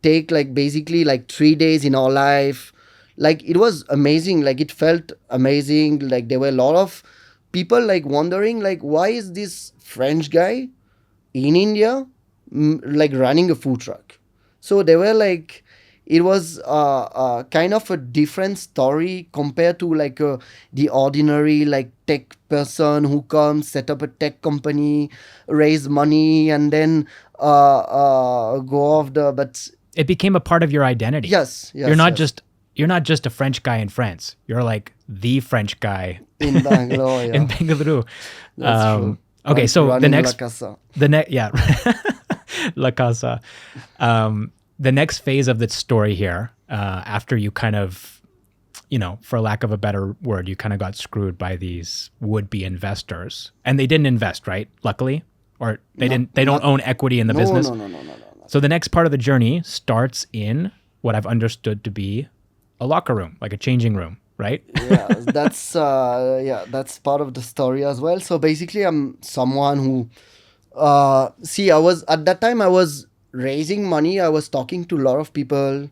S1: take like basically like 3 days in our life. Like it was amazing, like it felt amazing. Like there were a lot of people like wondering like, why is this French guy in India, like running a food truck? So they were like, it was kind of a different story compared to like the ordinary like tech person who comes, set up a tech company, raise money, and then go off the. But
S2: It became a part of your identity.
S1: yes,
S2: You're
S1: yes,
S2: not
S1: yes.
S2: just you're not just a French guy in France. You're like the French guy
S1: In Bangalore,
S2: in
S1: yeah,
S2: Bengaluru.
S1: that's true.
S2: Okay, so
S1: Running La Casa.
S2: yeah, La Casa. The next phase of the story here, after you kind of, for lack of a better word, you kind of got screwed by these would-be investors, and they didn't invest, right? Luckily, or they didn't. They don't own equity in the
S1: No,
S2: business.
S1: no.
S2: So the next part of the journey starts in what I've understood to be a locker room, like a changing room, right?
S1: Yeah, that's part of the story as well. So basically, I'm someone who see, I was at that time, I was raising money, I was talking to a lot of people.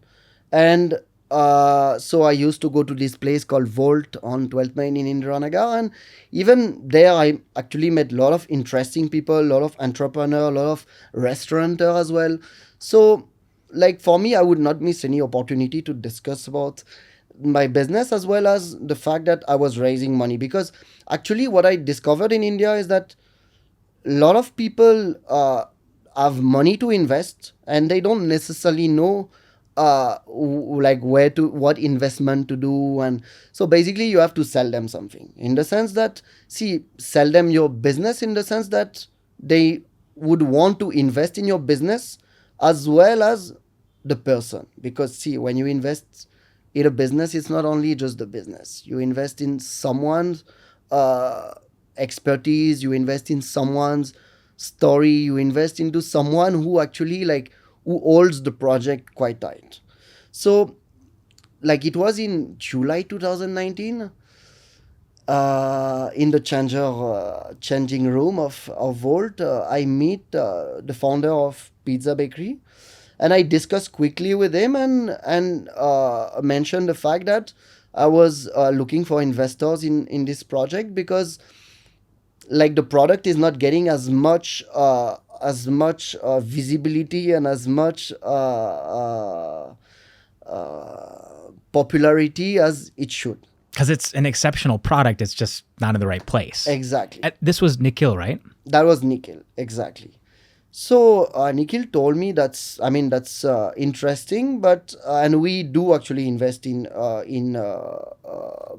S1: And so I used to go to this place called Volt on 12th Main in Indiranagar. And even there I actually met a lot of interesting people, a lot of entrepreneur, a lot of restaurateur as well. So like for me, I would not miss any opportunity to discuss about my business, as well as the fact that I was raising money. Because actually what I discovered in India is that a lot of people have money to invest, and they don't necessarily know like where to, what investment to do. And so basically you have to sell them something, in the sense that, see, sell them your business, in the sense that they would want to invest in your business as well as the person. Because see, when you invest in a business, it's not only just the business. You invest in someone's uh, expertise, you invest in someone's story, you invest into someone who actually like, who holds the project quite tight. So like it was in July 2019, in the changing room of Volt, I meet the founder of Pizza Bakery, and I discussed quickly with him, and mentioned the fact that I was looking for investors in this project, because like the product is not getting as much visibility and as much popularity as it should.
S2: Because it's an exceptional product. It's just not in the right place.
S1: Exactly.
S2: This was Nikhil, right?
S1: That was Nikhil, exactly. So Nikhil told me that's interesting, but and we do actually invest in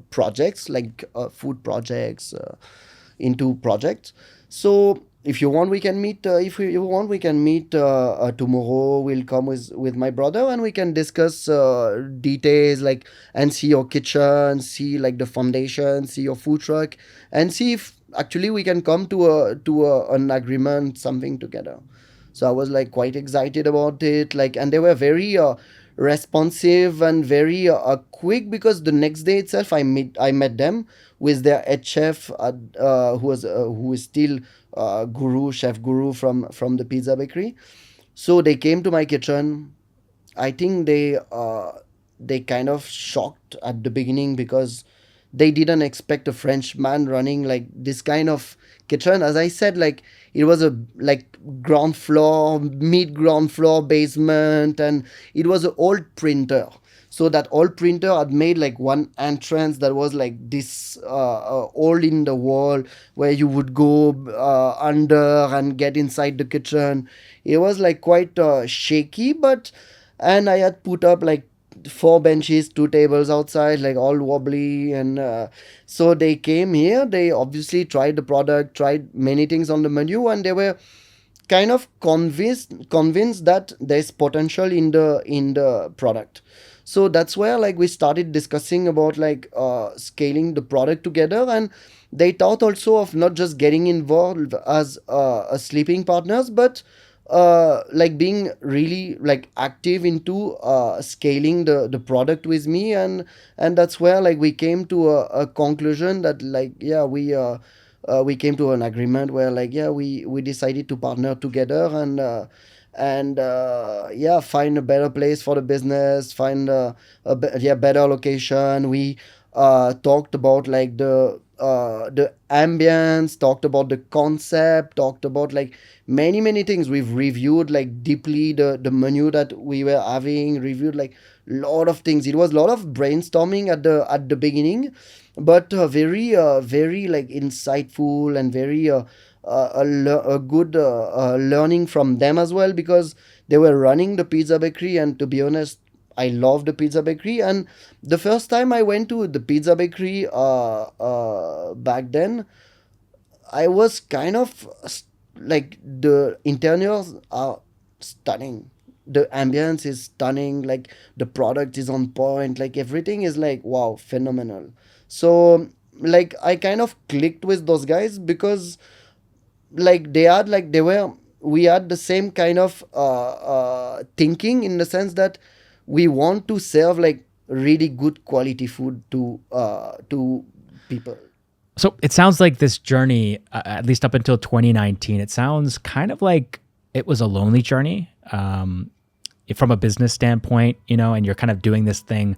S1: projects like food projects, into projects. So if you want, we can meet. If you want, we can meet tomorrow. We'll come with my brother, and we can discuss details, like, and see your kitchen, see like the foundation, see your food truck, and see if actually we can come to an agreement, something together. So I was like quite excited about it, like, and they were very responsive and very quick, because the next day itself I met them with their head chef, who is still chef guru from the pizza bakery. So they came to my kitchen. I think they kind of shocked at the beginning, because they didn't expect a French man running like this kind of kitchen. As I said, like it was a like ground floor, mid ground floor, basement, and it was an old printer. So that old printer had made like one entrance that was like this hole in the wall, where you would go under and get inside the kitchen. It was like quite shaky, but, and I had put up like four benches, two tables outside, like all wobbly. And so they came here, they obviously tried the product, tried many things on the menu, and they were kind of convinced that there's potential in the product. So that's where like we started discussing about like scaling the product together, and they thought also of not just getting involved as a sleeping partners, but like being really like active into scaling the product with me. And that's where like we came to a conclusion that like yeah we came to an agreement where like yeah we decided to partner together, and yeah, find a better place for the business, find yeah, better location. We talked about like the ambience, talked about the concept, talked about like many things. We've reviewed like deeply the menu that we were having, reviewed like lot of things. It was a lot of brainstorming at the beginning, but very like insightful, and very a good learning from them as well, because they were running the pizza bakery. And to be honest, I love the pizza bakery. And the first time I went to the pizza bakery back then, I was kind of like the interiors are stunning. The ambience is stunning. Like the product is on point. Like everything is like wow, phenomenal. So like I kind of clicked with those guys because like they had like they were we had the same kind of thinking, in the sense that we want to serve like really good quality food to people.
S2: So it sounds like this journey, at least up until 2019, it sounds kind of like it was a lonely journey from a business standpoint, and you're kind of doing this thing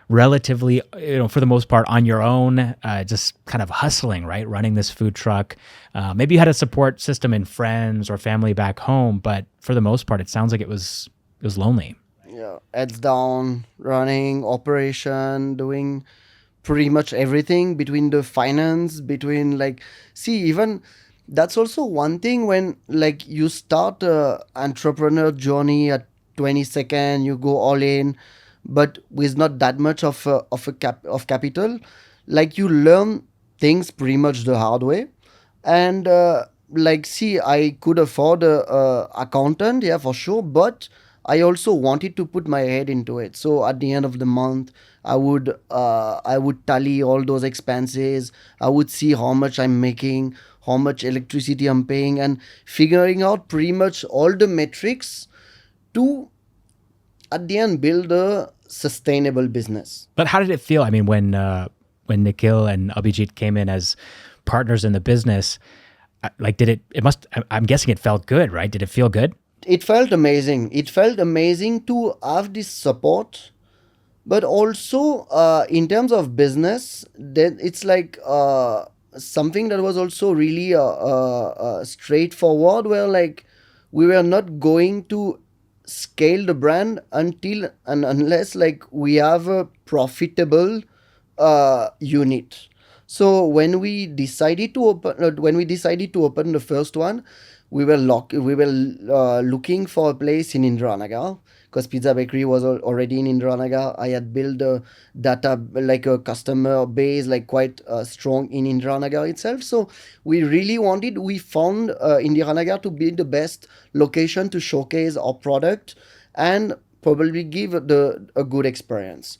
S2: relatively, for the most part on your own, just kind of hustling, right? Running this food truck. Maybe you had a support system in friends or family back home, but for the most part, it sounds like it was lonely.
S1: Yeah, heads down, running operation, doing pretty much everything, between the finance, between like, see, even that's also one thing when like you start a entrepreneur journey at 22nd, you go all in, but with not that much of capital, like you learn things pretty much the hard way. And like, see, I could afford a accountant, yeah, for sure, but I also wanted to put my head into it. So at the end of the month, I would tally all those expenses. I would see how much I'm making, how much electricity I'm paying, and figuring out pretty much all the metrics to at the end build a sustainable business.
S2: But how did it feel? I mean, when Nikhil and Abhijit came in as partners in the business, like I'm guessing it felt good, right? Did it feel good?
S1: It felt amazing. It felt amazing to have this support, but also in terms of business, that it's like something that was also really straightforward, where like we were not going to scale the brand until and unless like we have a profitable unit. So when we decided to open the first one, we were looking for a place in Indranagar, because Pizza Bakery was already in Indranagar. I had built a data, like a customer base, like quite strong in Indranagar itself. So we found Indranagar to be the best location to showcase our product and probably give a good experience.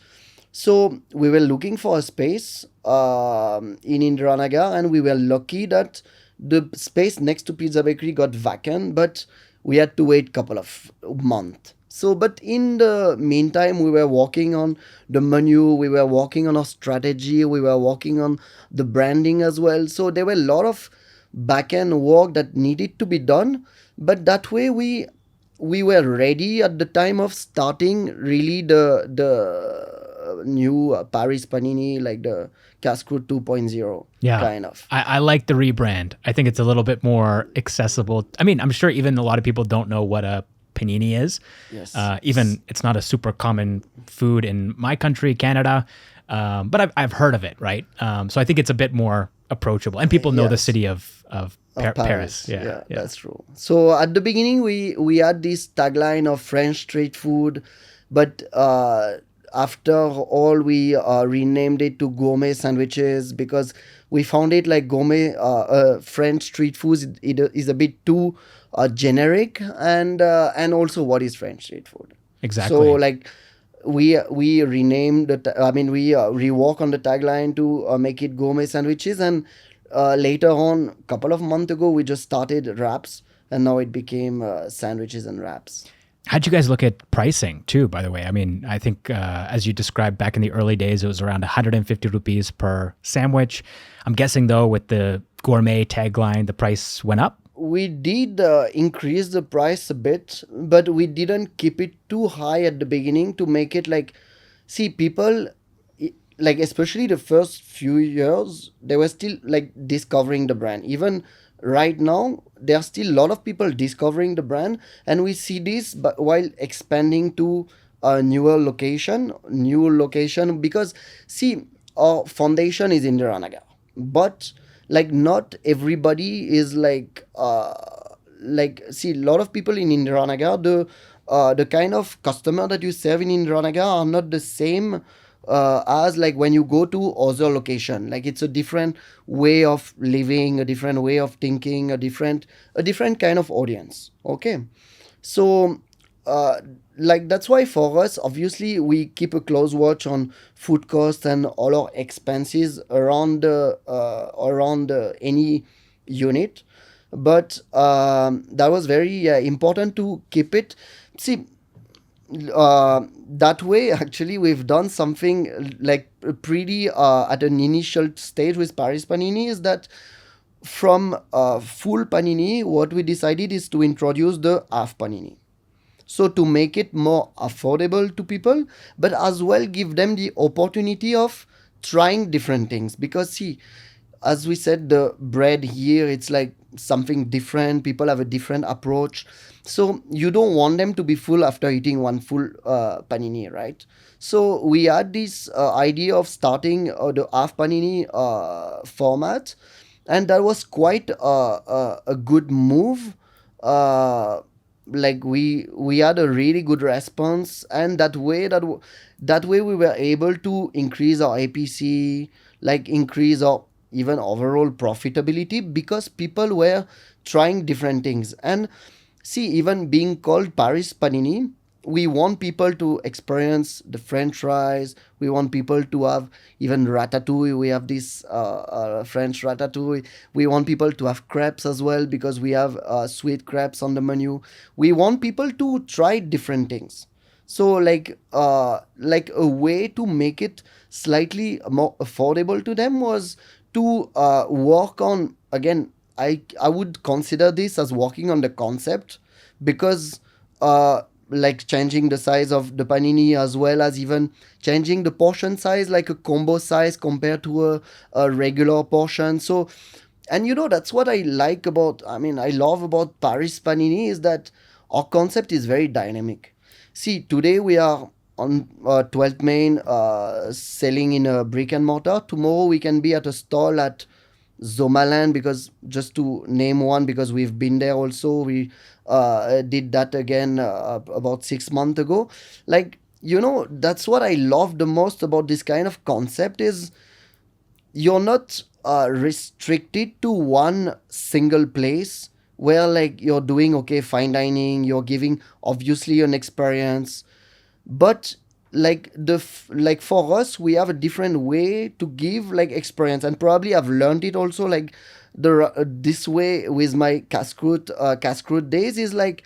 S1: So we were looking for a space in Indranagar, and we were lucky that the space next to Pizza Bakery got vacant, but we had to wait couple of months. So, but in the meantime, we were working on the menu, we were working on our strategy, we were working on the branding as well. So there were a lot of back end work that needed to be done, but that way we were ready at the time of starting really the new Paris Panini, like the Cascru 2.0.
S2: Yeah.
S1: Kind of.
S2: I like the rebrand. I think it's a little bit more accessible. I mean, I'm sure even a lot of people don't know what a panini is.
S1: Yes.
S2: Even it's not a super common food in my country, Canada, but I've heard of it, right? So I think it's a bit more approachable, and people know the
S1: Yes.
S2: city of Paris.
S1: Yeah, that's true. So at the beginning, we had this tagline of French street food, but after all, we renamed it to Gourmet Sandwiches because we found it like gourmet French street foods. It is a bit too generic, and also what is French street food. So
S2: Exactly.
S1: like we renamed I mean we rework on the tagline to make it Gourmet Sandwiches, and later on, couple of months ago, we just started wraps, and now it became sandwiches and wraps.
S2: How'd you guys look at pricing too, by the way? I mean, I think as you described back in the early days, it was around 150 rupees per sandwich. I'm guessing though, with the gourmet tagline, the price went up.
S1: We did increase the price a bit, but we didn't keep it too high at the beginning to make it like, see, people, like especially the first few years, they were still like discovering the brand. Even right now, there are still a lot of people discovering the brand, and we see this but while expanding to a new location, because see, our foundation is in the Ranagar, but like not everybody is like see, a lot of people in Indiranagar, the kind of customer that you serve in Indiranagar are not the same as like when you go to other location. Like it's a different way of living, a different way of thinking, a different kind of audience. Okay, so like that's why for us, obviously, we keep a close watch on food costs and all our expenses around any unit. But that was very important to keep it. See, that way, actually, we've done something like pretty at an initial stage with Paris Panini, is that from full panini, what we decided is to introduce the half panini, so to make it more affordable to people, but as well give them the opportunity of trying different things. Because see, as we said, the bread here, it's like something different. People have a different approach, so you don't want them to be full after eating one full panini, right? So we had this idea of starting the half panini format, and that was quite a good move. uh, like we had a really good response, and that way we were able to increase our APC, like increase our even overall profitability, because people were trying different things. And see, even being called Paris Panini, we want people to experience the French fries. We want people to have even ratatouille. We have this French ratatouille. We want people to have crepes as well, because we have sweet crepes on the menu. We want people to try different things. So like a way to make it slightly more affordable to them was to work on, again, I would consider this as working on the concept, because like changing the size of the panini, as well as even changing the portion size, like a combo size compared to a regular portion. So, and that's what I love about Paris Panini, is that our concept is very dynamic. See, today we are on 12th Main, selling in a brick and mortar. Tomorrow we can be at a stall at Zomaland, because just to name one, because we've been there also. We did that again about 6 months ago. Like, that's what I love the most about this kind of concept, is you're not restricted to one single place where like you're doing okay fine dining, you're giving obviously an experience, but like for us, we have a different way to give like experience, and probably I've learned it also, like this way with my cascrute days, is like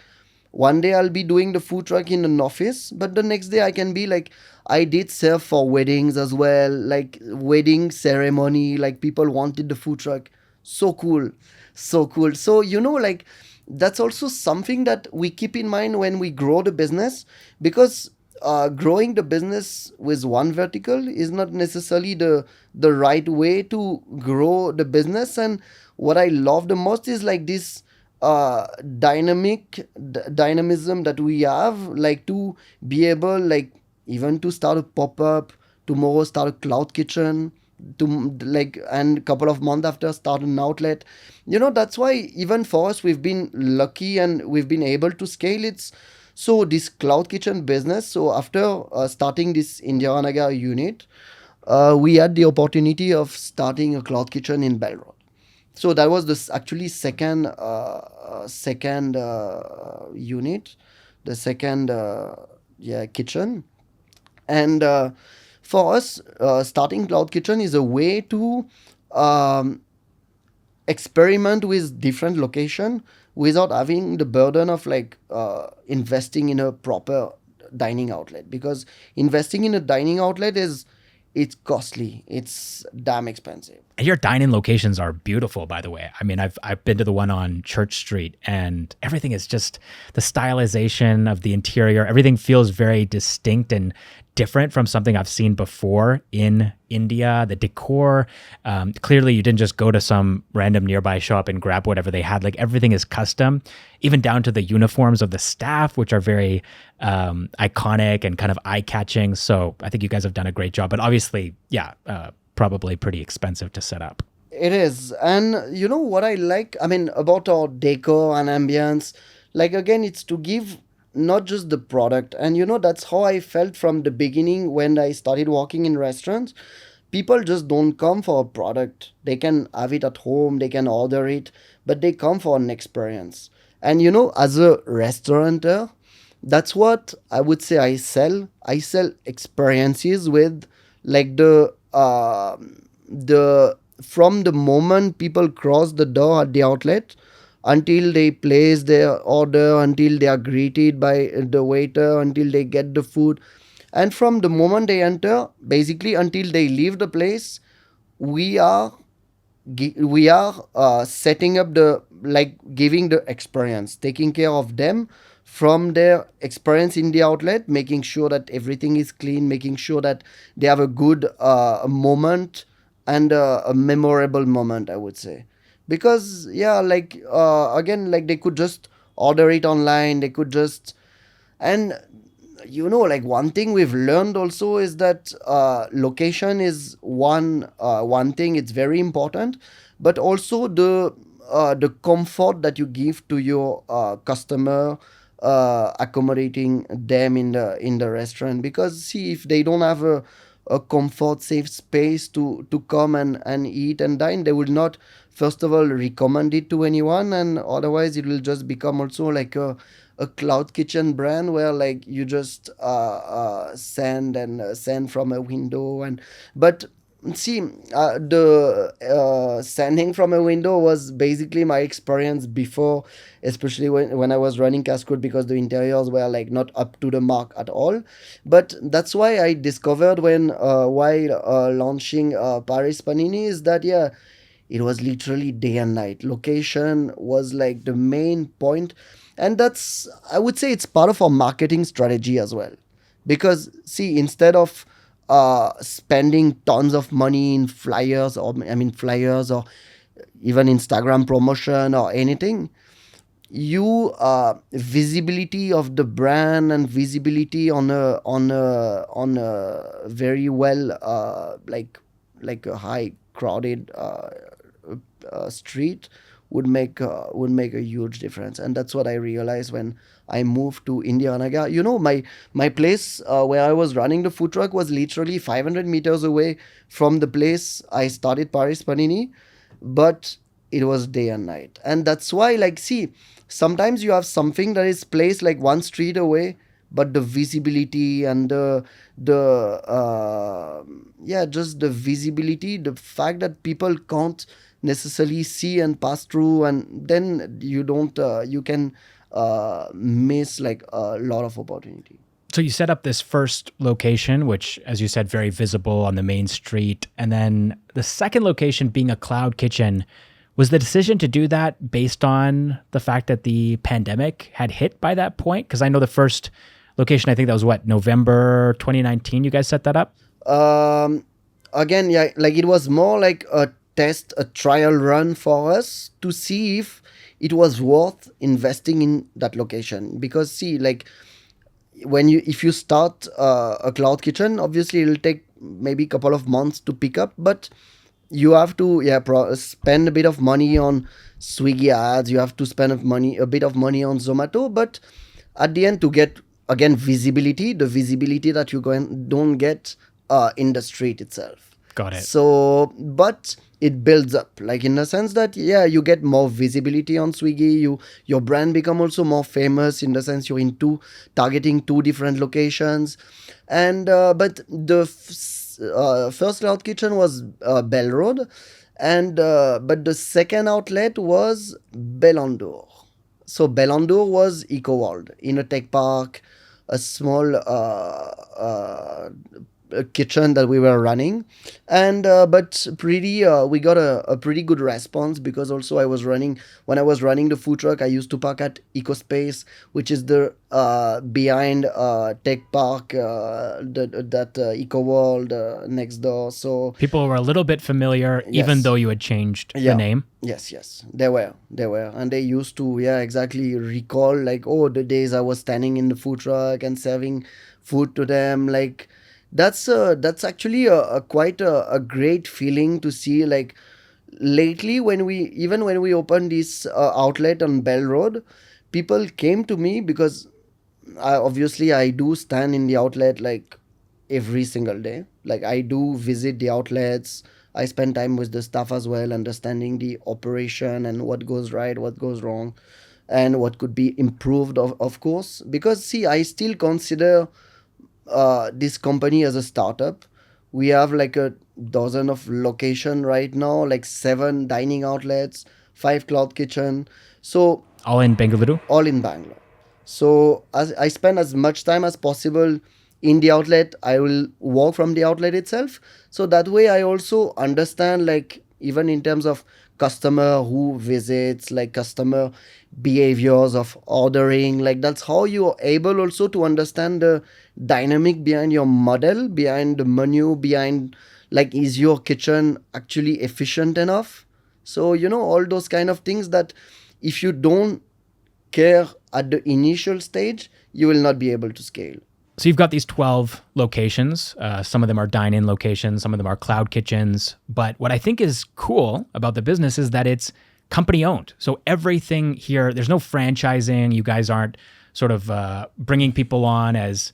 S1: one day I'll be doing the food truck in an office, but the next day I can be like, I did serve for weddings as well, like wedding ceremony, like people wanted the food truck. So cool. So cool. So, like that's also something that we keep in mind when we grow the business, because growing the business with one vertical is not necessarily the right way to grow the business. And what I love the most is like this dynamism that we have, like to be able, like even to start a pop-up, tomorrow start a cloud kitchen, to like, and a couple of months after start an outlet. That's why even for us, we've been lucky and we've been able to scale it So this cloud kitchen business, so after starting this Indianagar unit, we had the opportunity of starting a cloud kitchen in Belgrade. So that was this actually second unit, the second kitchen. And for us, starting cloud kitchen is a way to um, experiment with different location without having the burden of like investing in a proper dining outlet, because investing in a dining outlet is, it's costly, it's damn expensive.
S2: And your dine-in locations are beautiful, by the way. I mean, I've been to the one on Church Street, and everything is just the stylization of the interior. Everything feels very distinct and different from something I've seen before in India. The decor, clearly you didn't just go to some random nearby shop and grab whatever they had. Like everything is custom, even down to the uniforms of the staff, which are very iconic and kind of eye-catching. So I think you guys have done a great job. But obviously, probably pretty expensive to set up.
S1: It is. And you know what I like, I mean, about our decor and ambience, like again, it's to give not just the product. And that's how I felt from the beginning when I started working in restaurants. People just don't come for a product. They can have it at home, they can order it, but they come for an experience. And as a restaurateur, that's what I would say I sell. I sell experiences with, like, the from the moment people cross the door at the outlet until they place their order, until they are greeted by the waiter, until they get the food, and from the moment they enter, basically until they leave the place, we are setting up the, like, giving the experience, taking care of them from their experience in the outlet, making sure that everything is clean, making sure that they have a good moment, and a memorable moment, I would say. Because like, again, like, they could just order it online, they could just, and like, one thing we've learned also is that location is one thing, it's very important, but also the comfort that you give to your customer, accommodating them in the restaurant. Because see, if they don't have a comfort safe space to come and eat and dine, they will not, first of all, recommend it to anyone, and otherwise it will just become also like a cloud kitchen brand where, like, you just send from a window. And but see, the sending from a window was basically my experience before, especially when I was running Cascade, because the interiors were, like, not up to the mark at all. But that's why I discovered, when while launching Paris Panini, is that it was literally day and night. Location was, like, the main point. And that's, I would say, it's part of our marketing strategy as well. Because see, instead of spending tons of money in flyers, or I mean flyers, or even Instagram promotion or anything, you visibility of the brand and visibility on a very well, like a high crowded street would make a huge difference. And that's what I realized when I moved to Indianagar. My place where I was running the food truck was literally 500 meters away from the place I started Paris Panini, but it was day and night. And that's why, like, see, sometimes you have something that is placed like one street away, but the visibility and just the visibility, the fact that people can't necessarily see and pass through, and then you don't you can miss, like, a lot of opportunity.
S2: So you set up this first location, which, as you said, very visible on the main street. And then the second location being a cloud kitchen. Was the decision to do that based on the fact that the pandemic had hit by that point? Because I know the first location, I think that was November 2019 you guys set that up?
S1: Again, like, it was more like a trial run for us to see if it was worth investing in that location. Because see, like, if you start a cloud kitchen, obviously it'll take maybe a couple of months to pick up, but you have to spend a bit of money on Swiggy ads, you have to spend a bit of money on Zomato. But at the end to get again visibility, the visibility that you don't get in the street itself.
S2: Got it.
S1: So, but it builds up, like in the sense that yeah, you get more visibility on Swiggy. Your brand become also more famous in the sense you're into targeting two different locations, and but the first cloud kitchen was Bell Road, and but the second outlet was Bellandour. So Bellandour was Eco World in a tech park, a small a kitchen that we were running, and but pretty we got a pretty good response because also I was running when I was running the food truck. I used to park at EcoSpace, which is the behind tech park, that Eco World next door. So
S2: People were a little bit familiar, even
S1: yes.
S2: though you had changed the
S1: Yeah.
S2: name.
S1: Yes, they were, and they used to, yeah, exactly recall like, oh, the days I was standing in the food truck and serving food to them. Like, that's actually a quite a great feeling to see. Like, lately, when we opened this outlet on Bell Road, people came to me because obviously I do stand in the outlet like every single day. Like I do visit the outlets. I spend time with the staff as well, understanding the operation and what goes right, what goes wrong, and what could be improved, of course. Because see, I still consider this company as a startup. We have like a dozen of location right now, like 7 dining outlets, 5 cloud kitchen. So
S2: All in Bengaluru.
S1: all in Bangalore. So as I spend as much time as possible in the outlet, I will walk from the outlet itself. So that way I also understand, like even in terms of customer who visits, like customer behaviors of ordering, like that's how you're able also to understand the dynamic behind your model, behind the menu, behind like is your kitchen actually efficient enough. So all those kind of things that if you don't care at the initial stage, you will not be able to scale.
S2: So you've got these 12 locations. Some of them are dine-in locations, some of them are cloud kitchens. But what I think is cool about the business is that it's company owned. So everything here, there's no franchising. You guys aren't sort of bringing people on as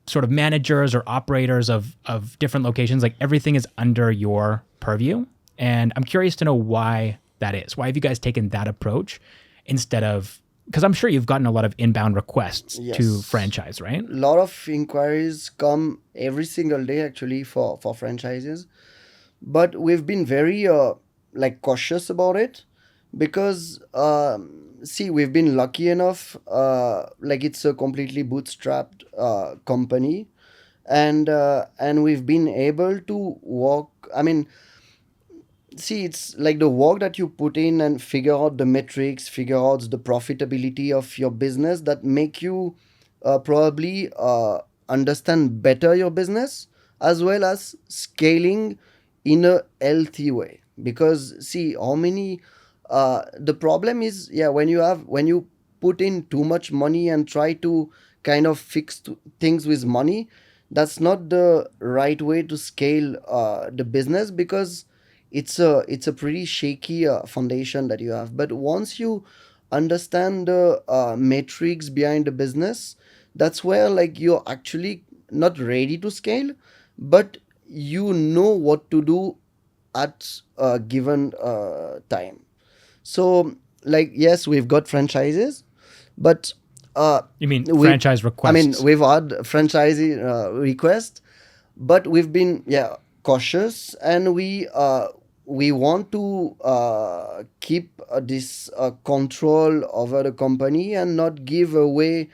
S2: sort of managers or operators of different locations. Like everything is under your purview. And I'm curious to know why that is. Why have you guys taken that approach instead of, because I'm sure you've gotten a lot of inbound requests to
S1: Yes.
S2: franchise, right?
S1: A lot of inquiries come every single day actually for franchises, but we've been very like cautious about it because see, we've been lucky enough, like it's a completely bootstrapped company, and we've been able to walk. I mean, see, it's like the work that you put in and figure out the metrics, figure out the profitability of your business that make you probably understand better your business as well as scaling in a healthy way. Because see, how many the problem is, yeah, when you put in too much money and try to kind of fix things with money, that's not the right way to scale the business, because it's a pretty shaky foundation that you have. But once you understand the metrics behind the business, that's where like you're actually not ready to scale, but you know what to do at a given time. So like yes, we've got franchises, but
S2: You mean
S1: we
S2: franchise
S1: I mean
S2: requests?
S1: we've had franchisee requests, but we've been, yeah, cautious, and we want to keep this control over the company and not give away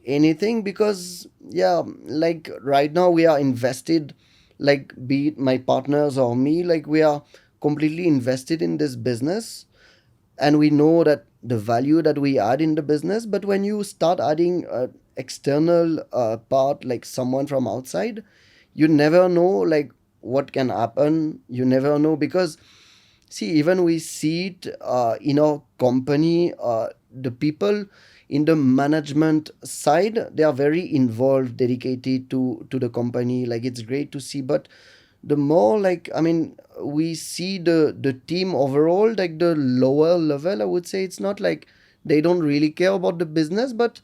S1: anything, because yeah, like right now we are invested, like be it my partners or me, like we are completely invested in this business, and we know that the value that we add in the business. But when you start adding external part, like someone from outside, you never know like what can happen. You never know, because see, even we see it in our company, the people in the management side, they are very involved, dedicated to the company. Like it's great to see, but the more, like, I mean, we see the team overall, like the lower level, I would say, it's not like They don't really care about the business, but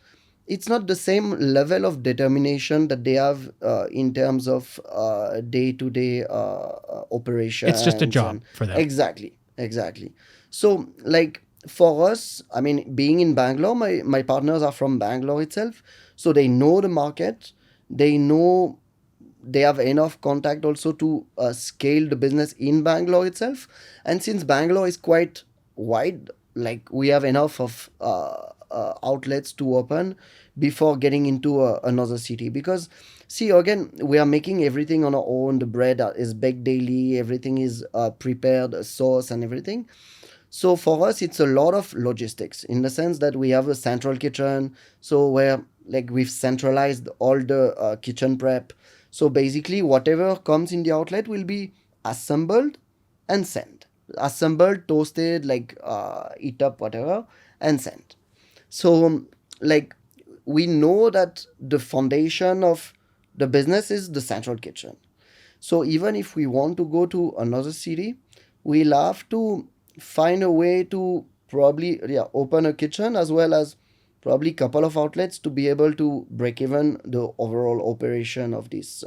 S1: it's not the same level of determination that they have in terms of day-to-day
S2: It's just a
S1: operations.
S2: job
S1: And
S2: for them.
S1: exactly. So like for us, I mean, being in Bangalore, my partners are from Bangalore itself, so they know the market. They know, they have enough contact also to scale the business in Bangalore itself. And since Bangalore is quite wide, like we have enough of outlets to open before getting into another city. Because see, again, we are making everything on our own. The bread is baked daily, everything is prepared, sauce and everything. So for us, it's a lot of logistics in the sense that we have a central kitchen. So where like we've centralized all the kitchen prep. So basically, whatever comes in the outlet will be assembled and sent. Assembled, toasted, like eat up, whatever, and sent. So like we know that the foundation of the business is the central kitchen. So even if we want to go to another city, we'll have to find a way to probably, yeah, open a kitchen as well as probably couple of outlets to be able to break even the overall operation of this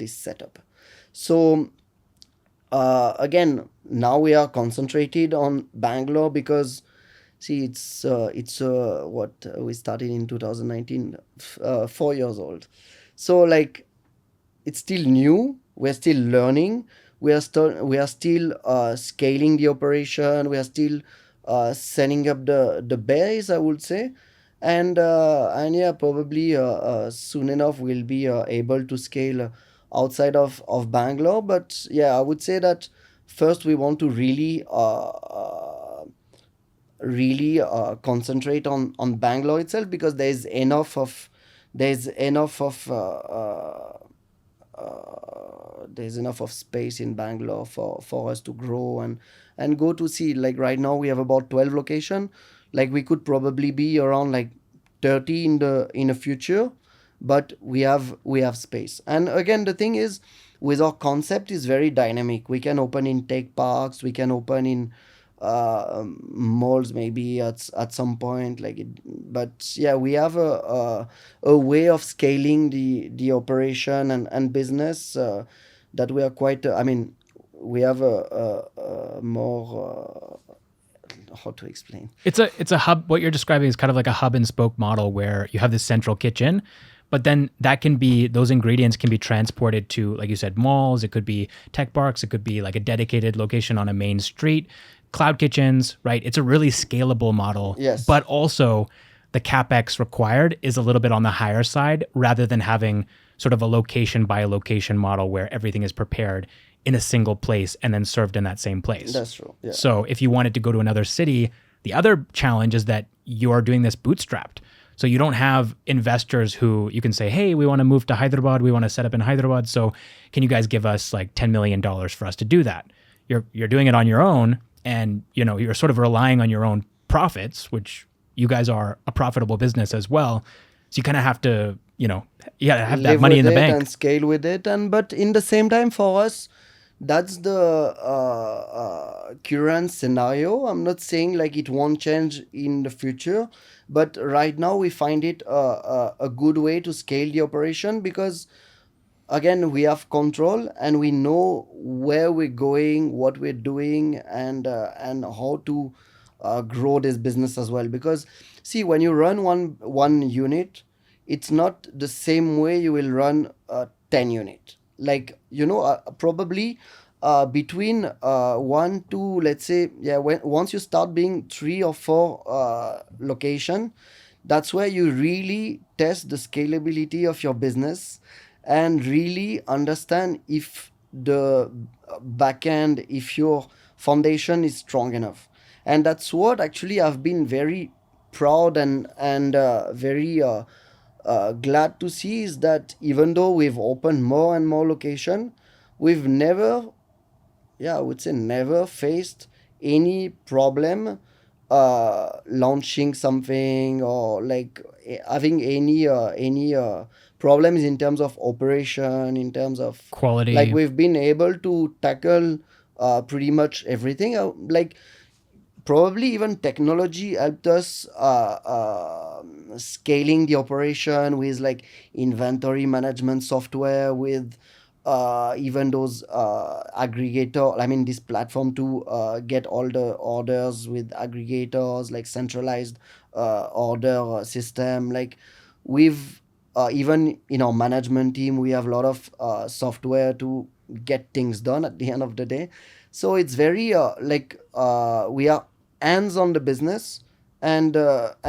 S1: setup. So again, now we are concentrated on Bangalore because see, it's what we started in 2019, 4 years old. So like it's still new. We're still learning. We are still scaling the operation. We are still setting up the base, I would say. And yeah, probably soon enough we'll be able to scale outside of Bangalore. But yeah, I would say that first we want to really concentrate on Bangalore itself, because there's enough of space in Bangalore for us to grow and go to see. Like right now we have about 12 location. Like we could probably be around like 30 in the future, but we have space. And again, the thing is, with our concept is very dynamic. We can open in tech parks, we can open in malls maybe at some point, like it, but yeah, we have a way of scaling the operation and business that we are quite I mean, we have a more how to explain.
S2: It's a hub. What you're describing is kind of like a hub and spoke model where you have this central kitchen, but then those ingredients can be transported to, like you said, malls. It could be tech parks. It could be like a dedicated location on a main street. Cloud kitchens, right? It's a really scalable model,
S1: Yes.
S2: but also the capex required is a little bit on the higher side rather than having sort of a location by location model where everything is prepared in a single place and then served in that same place.
S1: That's true. Yeah.
S2: So if you wanted to go to another city, the other challenge is that you are doing this bootstrapped. So you don't have investors who you can say, hey, we want to move to Hyderabad. We want to set up in Hyderabad. So can you guys give us like $10 million for us to do that? You're doing it on your own, and you're sort of relying on your own profits, which you guys are a profitable business as well. So you kind of have to, you gotta have that
S1: Live
S2: money
S1: with
S2: in the
S1: it
S2: bank.
S1: and scale with it. And but in the same time, for us, that's the current scenario. I'm not saying like it won't change in the future, but right now we find it a good way to scale the operation, because again, we have control and we know where we're going, what we're doing, and how to grow this business as well. Because see, when you run one unit, it's not the same way you will run 10 unit. Like probably between one to, let's say, yeah, once you start being 3 or 4 location, that's where you really test the scalability of your business and really understand if the back end, if your foundation is strong enough. And that's what actually I've been very proud and very glad to see, is that even though we've opened more and more location, we've never, yeah, I would say never faced any problem launching something, or like having any problems in terms of operation, in terms of
S2: Quality.
S1: like we've been able to tackle pretty much everything. Like probably even technology helped us scaling the operation with like inventory management software, with even those aggregator, I mean this platform to get all the orders with aggregators, like centralized order system. Like we've even in our management team we have a lot of software to get things done at the end of the day. So it's very we are hands on the business, and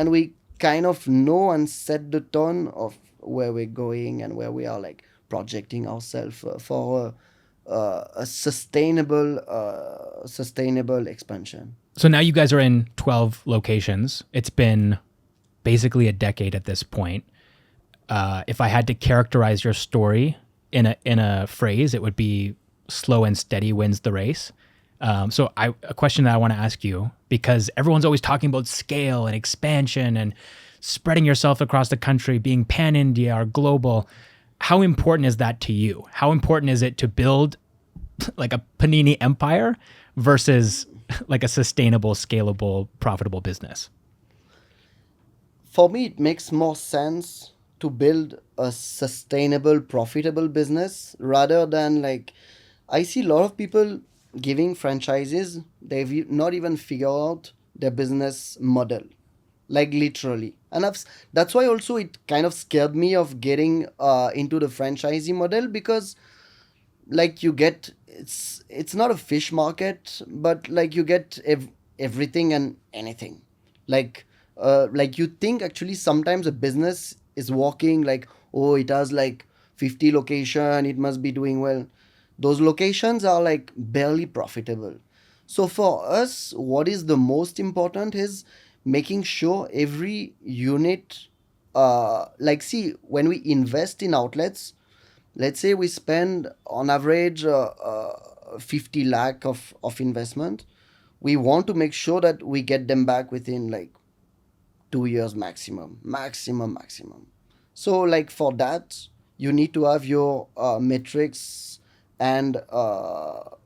S1: we kind of know and set the tone of where we're going and where we are like projecting ourselves for a sustainable expansion.
S2: So now you guys are in 12 locations. It's been basically a decade at this point. If I had to characterize your story in a phrase, it would be slow and steady wins the race. So a question that I want to ask you, because everyone's always talking about scale and expansion and spreading yourself across the country, being pan-India or global. How important is that to you? How important is it to build like a panini empire versus like a sustainable, scalable, profitable business?
S1: For me, it makes more sense to build a sustainable, profitable business rather than like, I see a lot of people giving franchises, they've not even figured out their business model, like literally. And that's why also it kind of scared me of getting into the franchisee model, because like you get, it's not a fish market, but like you get everything and anything. Like you think actually sometimes a business is working like, oh, it has like 50 location, it must be doing well. Those locations are like barely profitable. So for us, what is the most important is making sure every unit, like see, when we invest in outlets, let's say we spend on average 50 lakh of investment, we want to make sure that we get them back within like 2 years maximum. So like for that, you need to have your metrics and all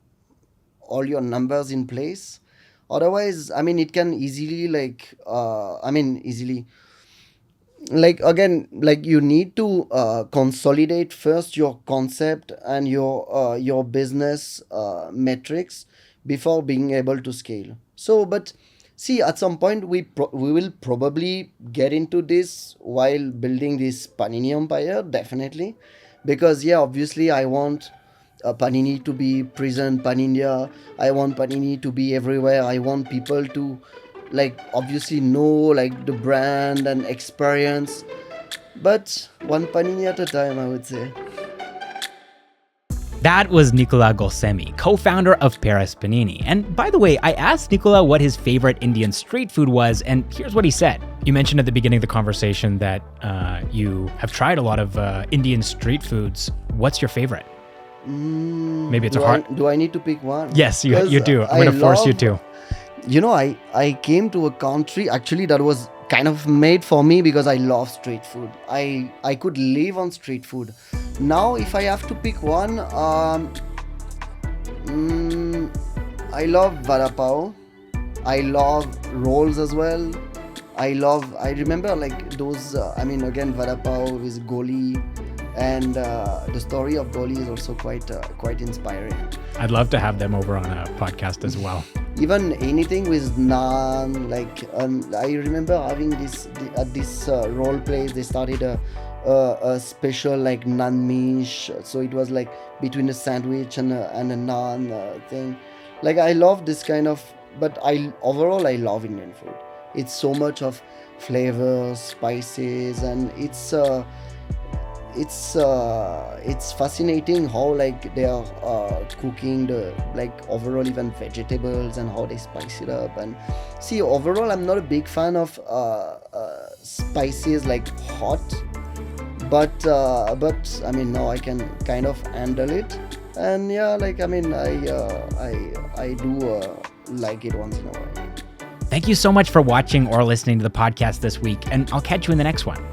S1: your numbers in place. Otherwise, I mean, it can easily easily, like again, like you need to consolidate first your concept and your business metrics before being able to scale. So but see, at some point we will probably get into this while building this panini empire, definitely, because yeah, obviously I want panini to be present pan India. I want panini to be everywhere. I want people to like obviously know like the brand and experience, but one panini at a time, I would say.
S2: That was Nicolas Golsemi, co-founder of Paris Panini. And by the way, I asked Nicolas what his favorite Indian street food was, and here's what he said. You mentioned at the beginning of the conversation that you have tried a lot of Indian street foods. What's your favorite? Maybe it's
S1: do I need to pick one?
S2: Yes, you do. I'm going to force you to.
S1: You know, I came to a country actually that was kind of made for me because I love street food. I could live on street food. Now, if I have to pick one, I love vada pav. I love rolls as well. I remember like those, again, vada pav with goli. And the story of goli is also quite inspiring.
S2: I'd love to have them over on a podcast as well.
S1: Even anything with naan, like I remember having at this roll place, they started a special like naan mish. So it was like between a sandwich and a naan thing. Like I love this kind of, but overall I love Indian food. It's so much of flavors, spices, and it's fascinating how like they are cooking the like overall even vegetables and how they spice it up. And see, overall I'm not a big fan of spices like hot, but I mean now I can kind of handle it. And yeah, like I mean I do like it once in a while.
S2: Thank you so much for watching or listening to the podcast this week, and I'll catch you in the next one.